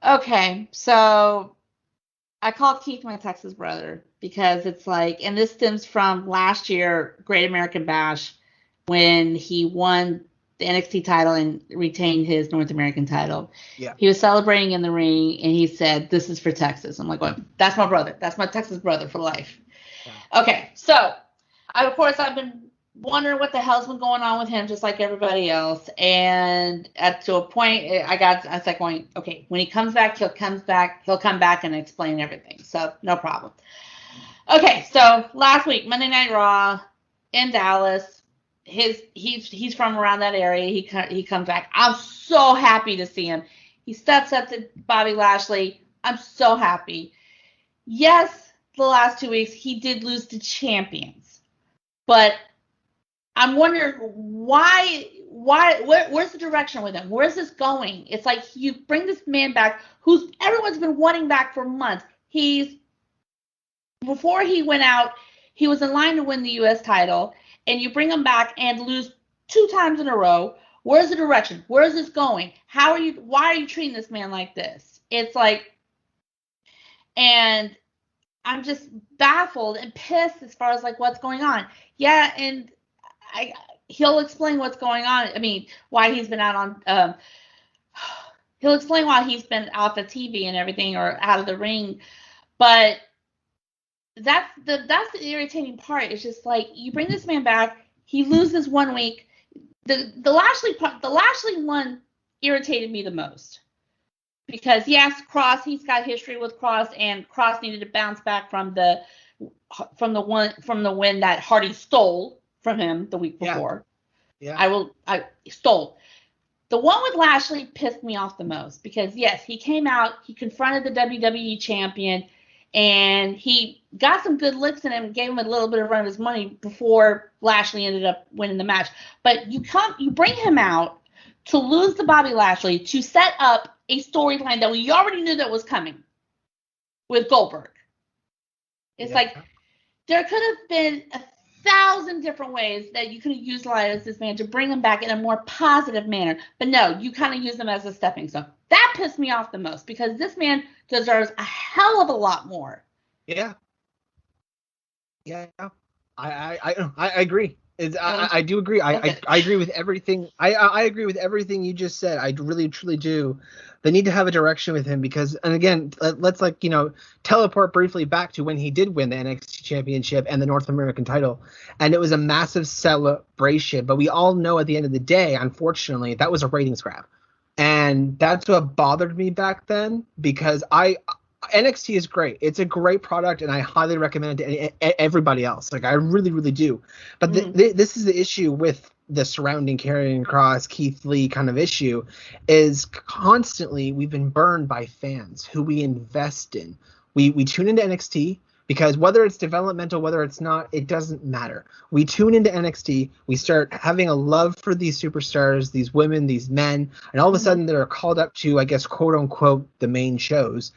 [SPEAKER 3] Okay, so I called Keith my Texas brother because it's like, and this stems from last year, Great American Bash, when he won the NXT title and retained his North American title.
[SPEAKER 2] Yeah.
[SPEAKER 3] He was celebrating in the ring, and he said, "This is for Texas." I'm like, well, that's my brother. That's my Texas brother for life. Yeah. Okay, so I've been wondering what the hell's been going on with him, just like everybody else. And to a point, I was like going, okay, when he comes back, he'll come back and explain everything. So no problem. Okay, so last week, Monday Night Raw in Dallas. He's from around that area. He comes back. I'm so happy to see him. He steps up to Bobby Lashley. I'm so happy. Yes, the last 2 weeks he did lose to champions, but I'm wondering where's the direction with him? Where's this going? It's like you bring this man back who's everyone's been wanting back for months. Before he went out, he was in line to win the U.S. title, and you bring him back and lose 2 times in a row. Where's the direction? Where's this going? Why are you treating this man like this? It's like, and I'm just baffled and pissed as far as like what's going on. Yeah, and he'll explain what's going on. I mean, why he's been out on. He'll explain why he's been off the TV and everything, or out of the ring. But that's the irritating part. It's just like you bring this man back, he loses 1 week. The Lashley one irritated me the most, because yes, Kross, he's got history with Kross, and Kross needed to bounce back from the win that Hardy stole from him the week before. Yeah. I stole. The one with Lashley pissed me off the most, because yes, he came out, he confronted the WWE champion, and he got some good licks in him, gave him a little bit of run of his money before Lashley ended up winning the match. But you bring him out to lose to Bobby Lashley to set up a storyline that we already knew that was coming with Goldberg. It's like there could have been 1,000 different ways that you could have utilized this man to bring him back in a more positive manner. But no, you kind of use him as a stepping stone. That pissed me off the most, because this man deserves a hell of a lot more.
[SPEAKER 2] Yeah. Yeah. I agree. I do agree. I agree with everything. I agree with everything you just said. I really, truly do. They need to have a direction with him, because, and again, let's teleport briefly back to when he did win the NXT championship and the North American title. And it was a massive celebration. But we all know at the end of the day, unfortunately, that was a ratings grab. And that's what bothered me back then, because NXT is great. It's a great product, and I highly recommend it to everybody else. Like, I really, really do. But this is the issue with the surrounding Karrion Kross, Keith Lee kind of issue, is constantly we've been burned by fans who we invest in. We tune into NXT, because whether it's developmental, whether it's not, it doesn't matter. We tune into NXT, we start having a love for these superstars, these women, these men, and all of a sudden they're called up to, I guess, quote unquote, the main shows.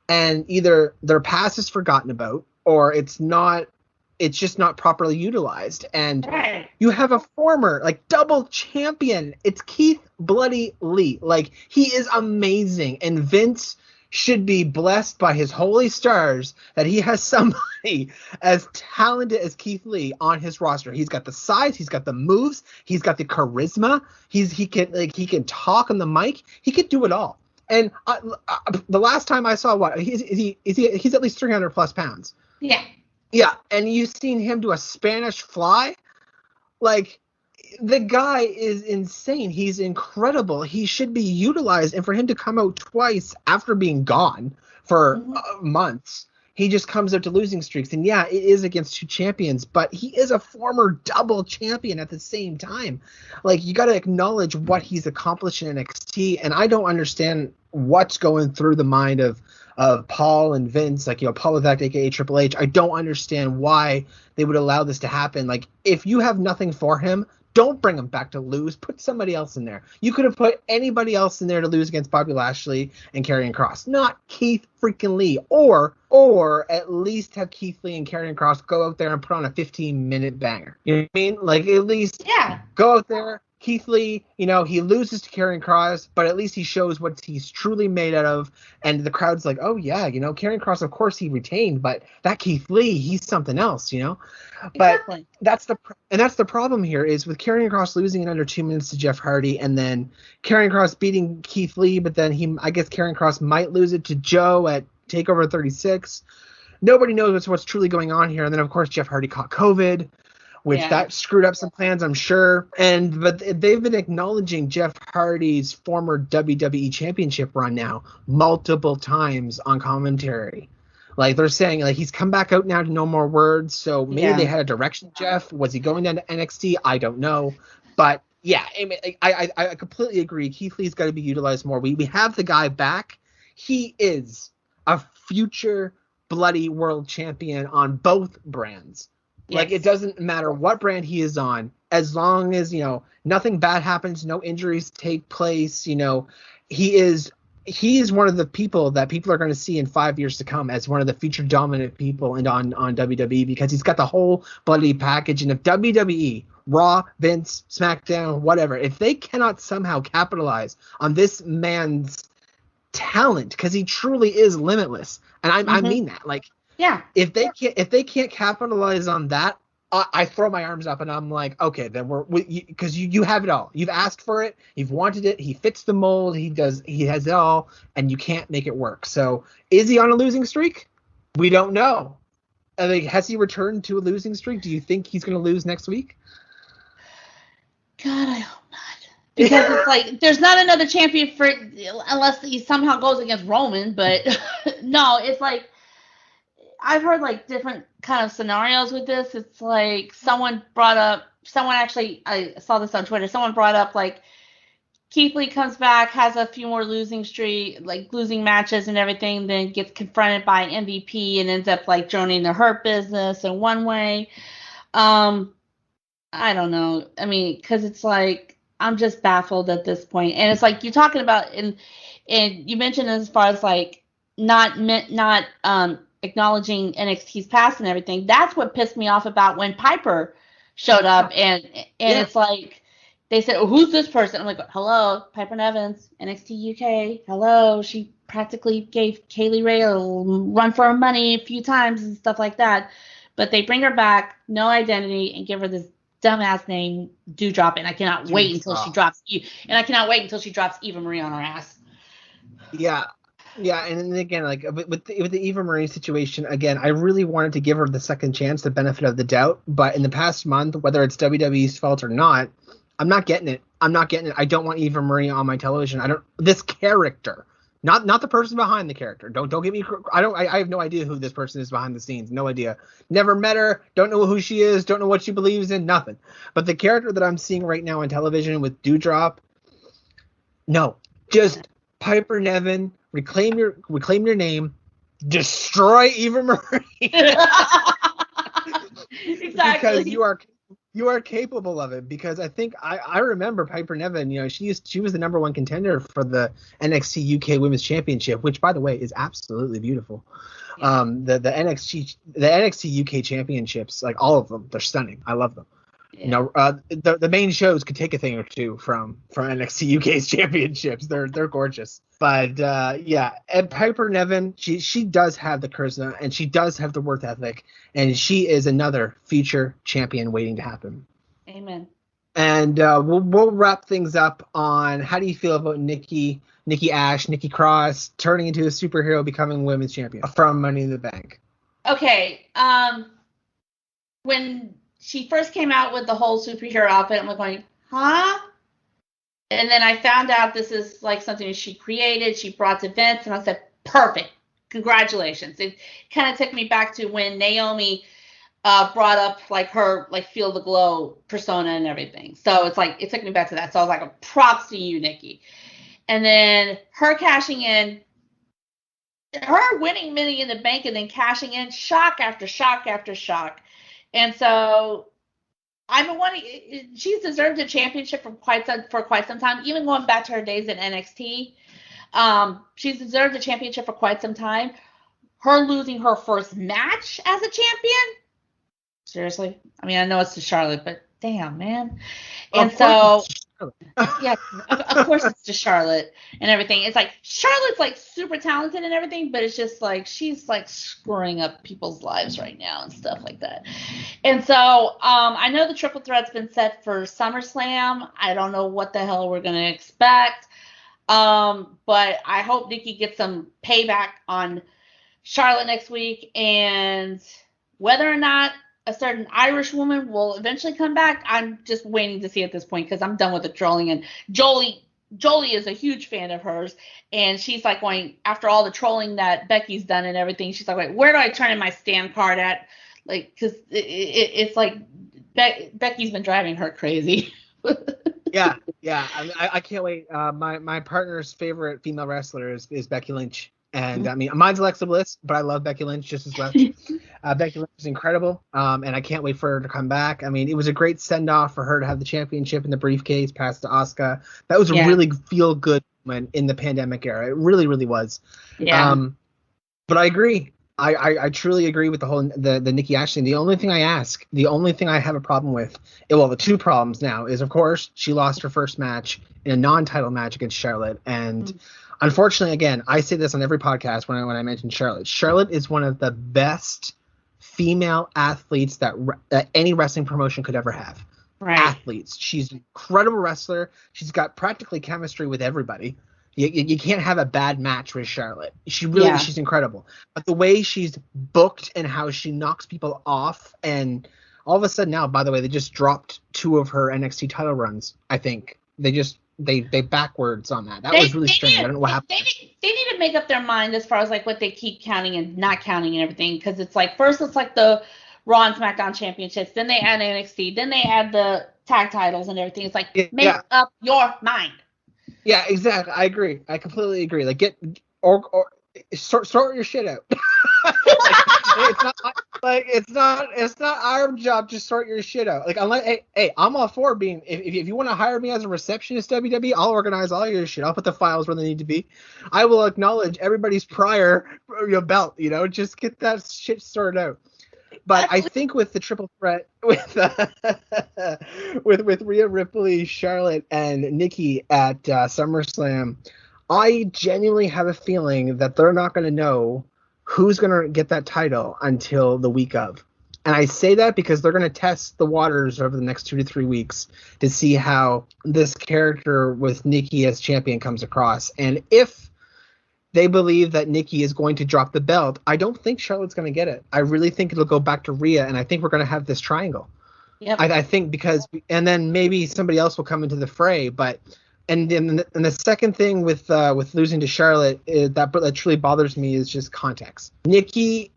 [SPEAKER 2] And either their past is forgotten about, or it's just not properly utilized. And you have a former, double champion. It's Keith Bloody Lee. He is amazing. And Vince should be blessed by his holy stars that he has somebody as talented as Keith Lee on his roster. He's got the size, he's got the moves, he's got the charisma. He can talk on the mic. He could do it all. And the last time I saw he's at least 300 plus pounds.
[SPEAKER 3] Yeah.
[SPEAKER 2] Yeah, and you've seen him do a Spanish fly. The guy is insane. He's incredible. He should be utilized. And for him to come out twice after being gone for months, he just comes out to losing streaks. And yeah, it is against 2 champions, but he is a former double champion at the same time. You got to acknowledge what he's accomplished in NXT. And I don't understand what's going through the mind of Paul and Vince, like, Paul Levesque, aka Triple H. I don't understand why they would allow this to happen. Like, if you have nothing for him, don't bring him back to lose. Put somebody else in there. You could have put anybody else in there to lose against Bobby Lashley and Karrion Kross, not Keith freaking Lee. Or at least have Keith Lee and Karrion Kross go out there and put on a 15-minute banger. You know what I mean? Like, at least go out there. Keith Lee, he loses to Karrion Kross, but at least he shows what he's truly made out of. And the crowd's like, oh, yeah, Karrion Kross, of course he retained, but that Keith Lee, he's something else, But
[SPEAKER 3] Exactly.
[SPEAKER 2] that's the problem here is with Karrion Kross losing in under 2 minutes to Jeff Hardy, and then Karrion Kross beating Keith Lee, but then I guess Karrion Kross might lose it to Joe at TakeOver 36. Nobody knows what's truly going on here. And then, of course, Jeff Hardy caught COVID, which that screwed up some plans, I'm sure. But they've been acknowledging Jeff Hardy's former WWE Championship run now multiple times on commentary. Like, they're saying, like, he's come back out now to No More Words, so maybe they had a direction, Jeff. Was he going down to NXT? I don't know. But, yeah, I completely agree. Keith Lee's got to be utilized more. We have the guy back. He is a future bloody world champion on both brands. Like, it doesn't matter what brand he is on, as long as, nothing bad happens, no injuries take place, he is one of the people that people are going to see in 5 years to come as one of the future dominant people on WWE, because he's got the whole bloody package. And if WWE, Raw, Vince, SmackDown, whatever, if they cannot somehow capitalize on this man's talent, because he truly is limitless, and I mean that, like, if they can't capitalize on that, I throw my arms up and I'm like, okay, then because you have it all. You've asked for it, you've wanted it, he fits the mold, he has it all, and you can't make it work. So is he on a losing streak? We don't know. I mean, has he returned to a losing streak? Do you think he's going to lose next week?
[SPEAKER 3] God, I hope not. Because it's like, there's not another champion unless he somehow goes against Roman. But no, it's like, I've heard like different kind of scenarios with this. It's like I saw this on Twitter. Someone brought up like Keith Lee comes back, has a few more losing matches and everything, then gets confronted by MVP and ends up like joining the Hurt Business in one way. I don't know. I mean, because it's like, I'm just baffled at this point. And it's like you're talking about, and you mentioned as far as like not acknowledging NXT's past and everything. That's what pissed me off about when Piper showed up, and it's like they said, oh, who's this person? I'm like, hello, Piper Nevins, NXT UK. Hello, she practically gave Kaylee Ray a run for her money a few times and stuff like that. But they bring her back, no identity, and give her this dumbass name, Dewdrop, and I cannot wait until she drops Eva Marie on her ass. Yeah, and then again, like with the Eva Marie situation, again, I really wanted to give her the second chance, the benefit of the doubt. But in the past month, whether it's WWE's fault or not, I'm not getting it. I don't want Eva Marie on my television. This character, not the person behind the character. Don't get me. I have no idea who this person is behind the scenes. No idea. Never met her. Don't know who she is. Don't know what she believes in. Nothing. But the character that I'm seeing right now on television with Dewdrop, no, just Piper Niven. Reclaim your name, destroy Eva Marie. Exactly.
[SPEAKER 2] Because you are capable of it. Because I think I remember Piper Niven, she was the number one contender for the NXT UK Women's Championship, which by the way is absolutely beautiful. Yeah. The NXT UK championships, like all of them, they're stunning. I love them. Yeah. The main shows could take a thing or two from NXT UK's championships. They're gorgeous. But and Piper Niven, she does have the charisma and she does have the work ethic, and she is another future champion waiting to happen.
[SPEAKER 3] Amen.
[SPEAKER 2] And we'll wrap things up on how do you feel about Nikki Cross turning into a superhero, becoming women's champion from Money in the Bank.
[SPEAKER 3] Okay. When she first came out with the whole superhero outfit, I'm like, huh? And then I found out this is like something she created. She brought to Vince, and I said, perfect. Congratulations. It kind of took me back to when Naomi brought up like her like Feel the Glow persona and everything. So it's like it took me back to that. So I was like, props to you, Nikki. and then her cashing in, her winning Money in the Bank and then cashing in, shock after shock after shock. And so I've been wanting, she's deserved a championship for quite some time, even going back to her days in NXT. She's deserved a championship for quite some time. Her losing her first match as a champion? Seriously? I mean, I know it's to Charlotte, but damn, man. And so, yeah, of course it's to Charlotte and everything. It's like, Charlotte's like super talented and everything, but it's just like, she's like screwing up people's lives right now and stuff like that. And so, I know the triple threat's been set for SummerSlam. I don't know what the hell we're going to expect. But I hope Nikki gets some payback on Charlotte next week, and whether or not a certain Irish woman will eventually come back, I'm just waiting to see at this point, because I'm done with the trolling. And Jolie is a huge fan of hers, and she's like going, after all the trolling that Becky's done and everything, she's like, wait, where do I turn in my stand card at? Like, because it's like Becky's been driving her crazy.
[SPEAKER 2] Yeah. I can't wait. My partner's favorite female wrestler is Becky Lynch. And I mean, mine's Alexa Bliss, but I love Becky Lynch just as much. Becky Lynch is incredible, and I can't wait for her to come back. I mean, it was a great send-off for her to have the championship in the briefcase passed to Asuka. That was a really feel-good moment in the pandemic era. It really, really was. Yeah. But I agree. I truly agree with the Nikki Ash thing. The only thing I have a problem with, well, the two problems now is, of course, she lost her first match in a non-title match against Charlotte, and unfortunately, again, I say this on every podcast when I mention Charlotte. Charlotte is one of the best female athletes that any wrestling promotion could ever have. Right. Athletes. She's an incredible wrestler. She's got practically chemistry with everybody. You can't have a bad match with Charlotte. She's incredible. But the way she's booked and how she knocks people off, and all of a sudden now, by the way, they just dropped 2 of her NXT title runs. I think they backwards on that. That was really strange. I don't know what happened.
[SPEAKER 3] They need to make up their mind as far as like what they keep counting and not counting and everything, because it's like, first it's like the Raw and SmackDown championships, then they add NXT, then they add the tag titles and everything. It's like, make up your mind.
[SPEAKER 2] Yeah, exactly. I agree. I completely agree. Like, or sort your shit out. It's not our job to sort your shit out. Like, unless, hey, I'm all for being. If you want to hire me as a receptionist, WWE, I'll organize all your shit. I'll put the files where they need to be. I will acknowledge everybody's prior belt. Just get that shit sorted out. But I think with the triple threat with Rhea Ripley, Charlotte, and Nikki at SummerSlam, I genuinely have a feeling that they're not going to know who's going to get that title until the week of. And I say that because they're going to test the waters over the next 2 to 3 weeks to see how this character with Nikki as champion comes across. And if they believe that Nikki is going to drop the belt, I don't think Charlotte's going to get it. I really think it'll go back to Rhea, and I think we're going to have this triangle. Yep. I think because, and then maybe somebody else will come into the fray. But and the second thing with losing to Charlotte that truly bothers me is just context. Nikki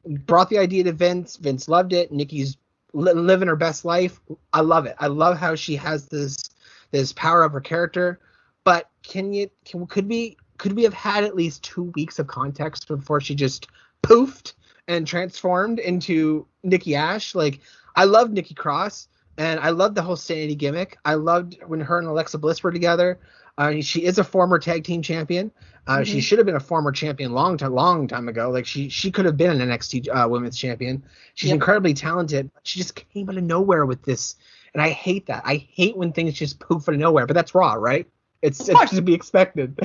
[SPEAKER 2] brought the idea to Vince. Vince loved it. Nikki's living her best life. I love it. I love how she has this power of her character. But could we have had at least 2 weeks of context before she just poofed and transformed into Nikki Ash? Like, I love Nikki Cross, and I love the whole sanity gimmick. I loved when her and Alexa Bliss were together. She is a former tag team champion. She should have been a former champion long time ago. Like, she could have been an NXT women's champion. She's incredibly talented. She just came out of nowhere with this, and I hate that. I hate when things just poof out of nowhere. But that's Raw, right? It's to be expected.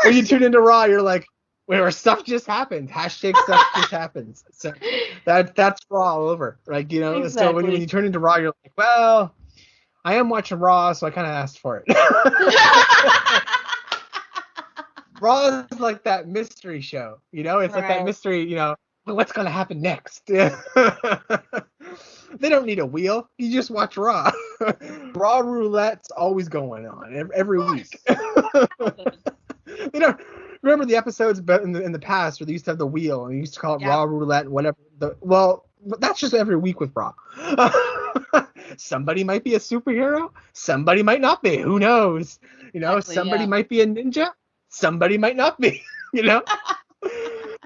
[SPEAKER 2] When you tune into Raw, you're like, where stuff just happens. Hashtag stuff just happens. So that's Raw all over. Like, Exactly. So when you turn into Raw, you're like, well, I am watching Raw, so I kind of asked for it. Raw is like that mystery show. It's like that mystery, what's going to happen next? They don't need a wheel. You just watch Raw. Raw roulette's always going on every week. Remember the episodes in the past where they used to have the wheel and they used to call it Raw roulette and whatever. that's just every week with Raw. Somebody might be a superhero, somebody might not be. Who knows? Exactly, somebody might be a ninja, somebody might not be.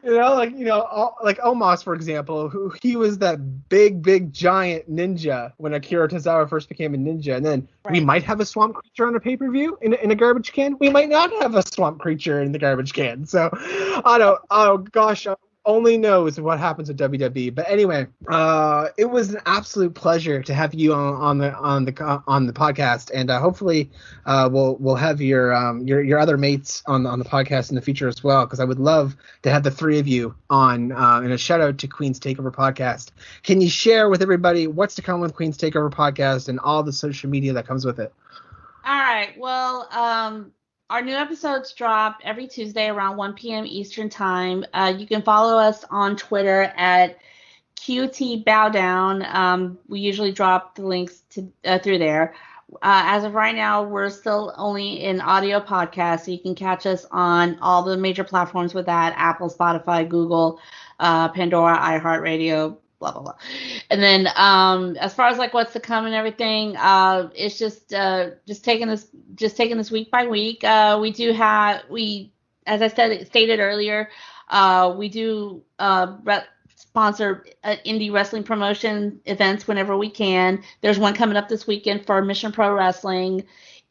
[SPEAKER 2] Like Omos, for example, who he was that big giant ninja when Akira Tozawa first became a ninja, and then we might have a swamp creature on a pay-per-view in a garbage can. We might not have a swamp creature in the garbage can. So only knows what happens with WWE. But anyway, it was an absolute pleasure to have you on the podcast, and hopefully we'll have your other mates on the podcast in the future as well, because I would love to have the three of you on. And a shout out to Queen's Takeover podcast. Can you share with everybody what's to come with Queen's Takeover podcast and all the social media that comes with it?
[SPEAKER 3] All right. Well, our new episodes drop every Tuesday around 1 p.m. Eastern Time. You can follow us on Twitter at QT Bowdown. We usually drop the links through there. As of right now, we're still only in audio podcast, so you can catch us on all the major platforms with that: Apple, Spotify, Google, Pandora, iHeartRadio, blah blah blah. And then as far as like what's to come and everything, it's just taking this week by week. As I stated earlier, we do sponsor indie wrestling promotion events whenever we can. There's one coming up this weekend for Mission Pro Wrestling,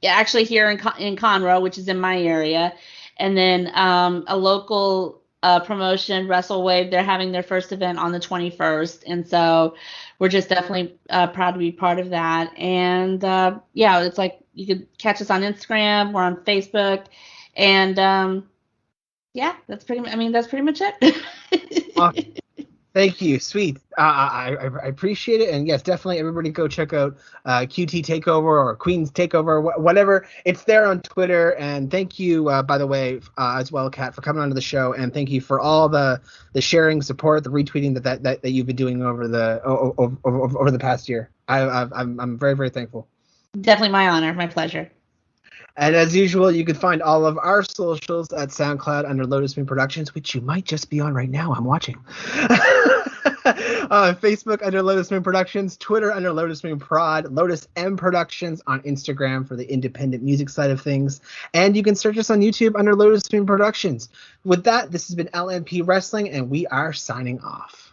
[SPEAKER 3] actually here in Conroe, which is in my area, and then a local promotion, WrestleWave, they're having their first event on the 21st, and so we're just definitely proud to be part of that. And it's like you could catch us on Instagram, we're on Facebook, and that's pretty much it.
[SPEAKER 2] Awesome. Thank you, sweet. I appreciate it, and yes, definitely everybody go check out QT Takeover or Queen's Takeover, whatever. It's there on Twitter. And thank you, by the way, as well, Kat, for coming onto the show, and thank you for all the sharing, support, the retweeting that you've been doing over the past year. I'm very, very thankful.
[SPEAKER 3] Definitely my honor, my pleasure.
[SPEAKER 2] And as usual, you can find all of our socials at SoundCloud under Lotus Moon Productions, which you might just be on right now. I'm watching. Facebook under Lotus Moon Productions, Twitter under Lotus Moon Prod, Lotus M Productions on Instagram for the independent music side of things. And you can search us on YouTube under Lotus Moon Productions. With that, this has been LMP Wrestling, and we are signing off.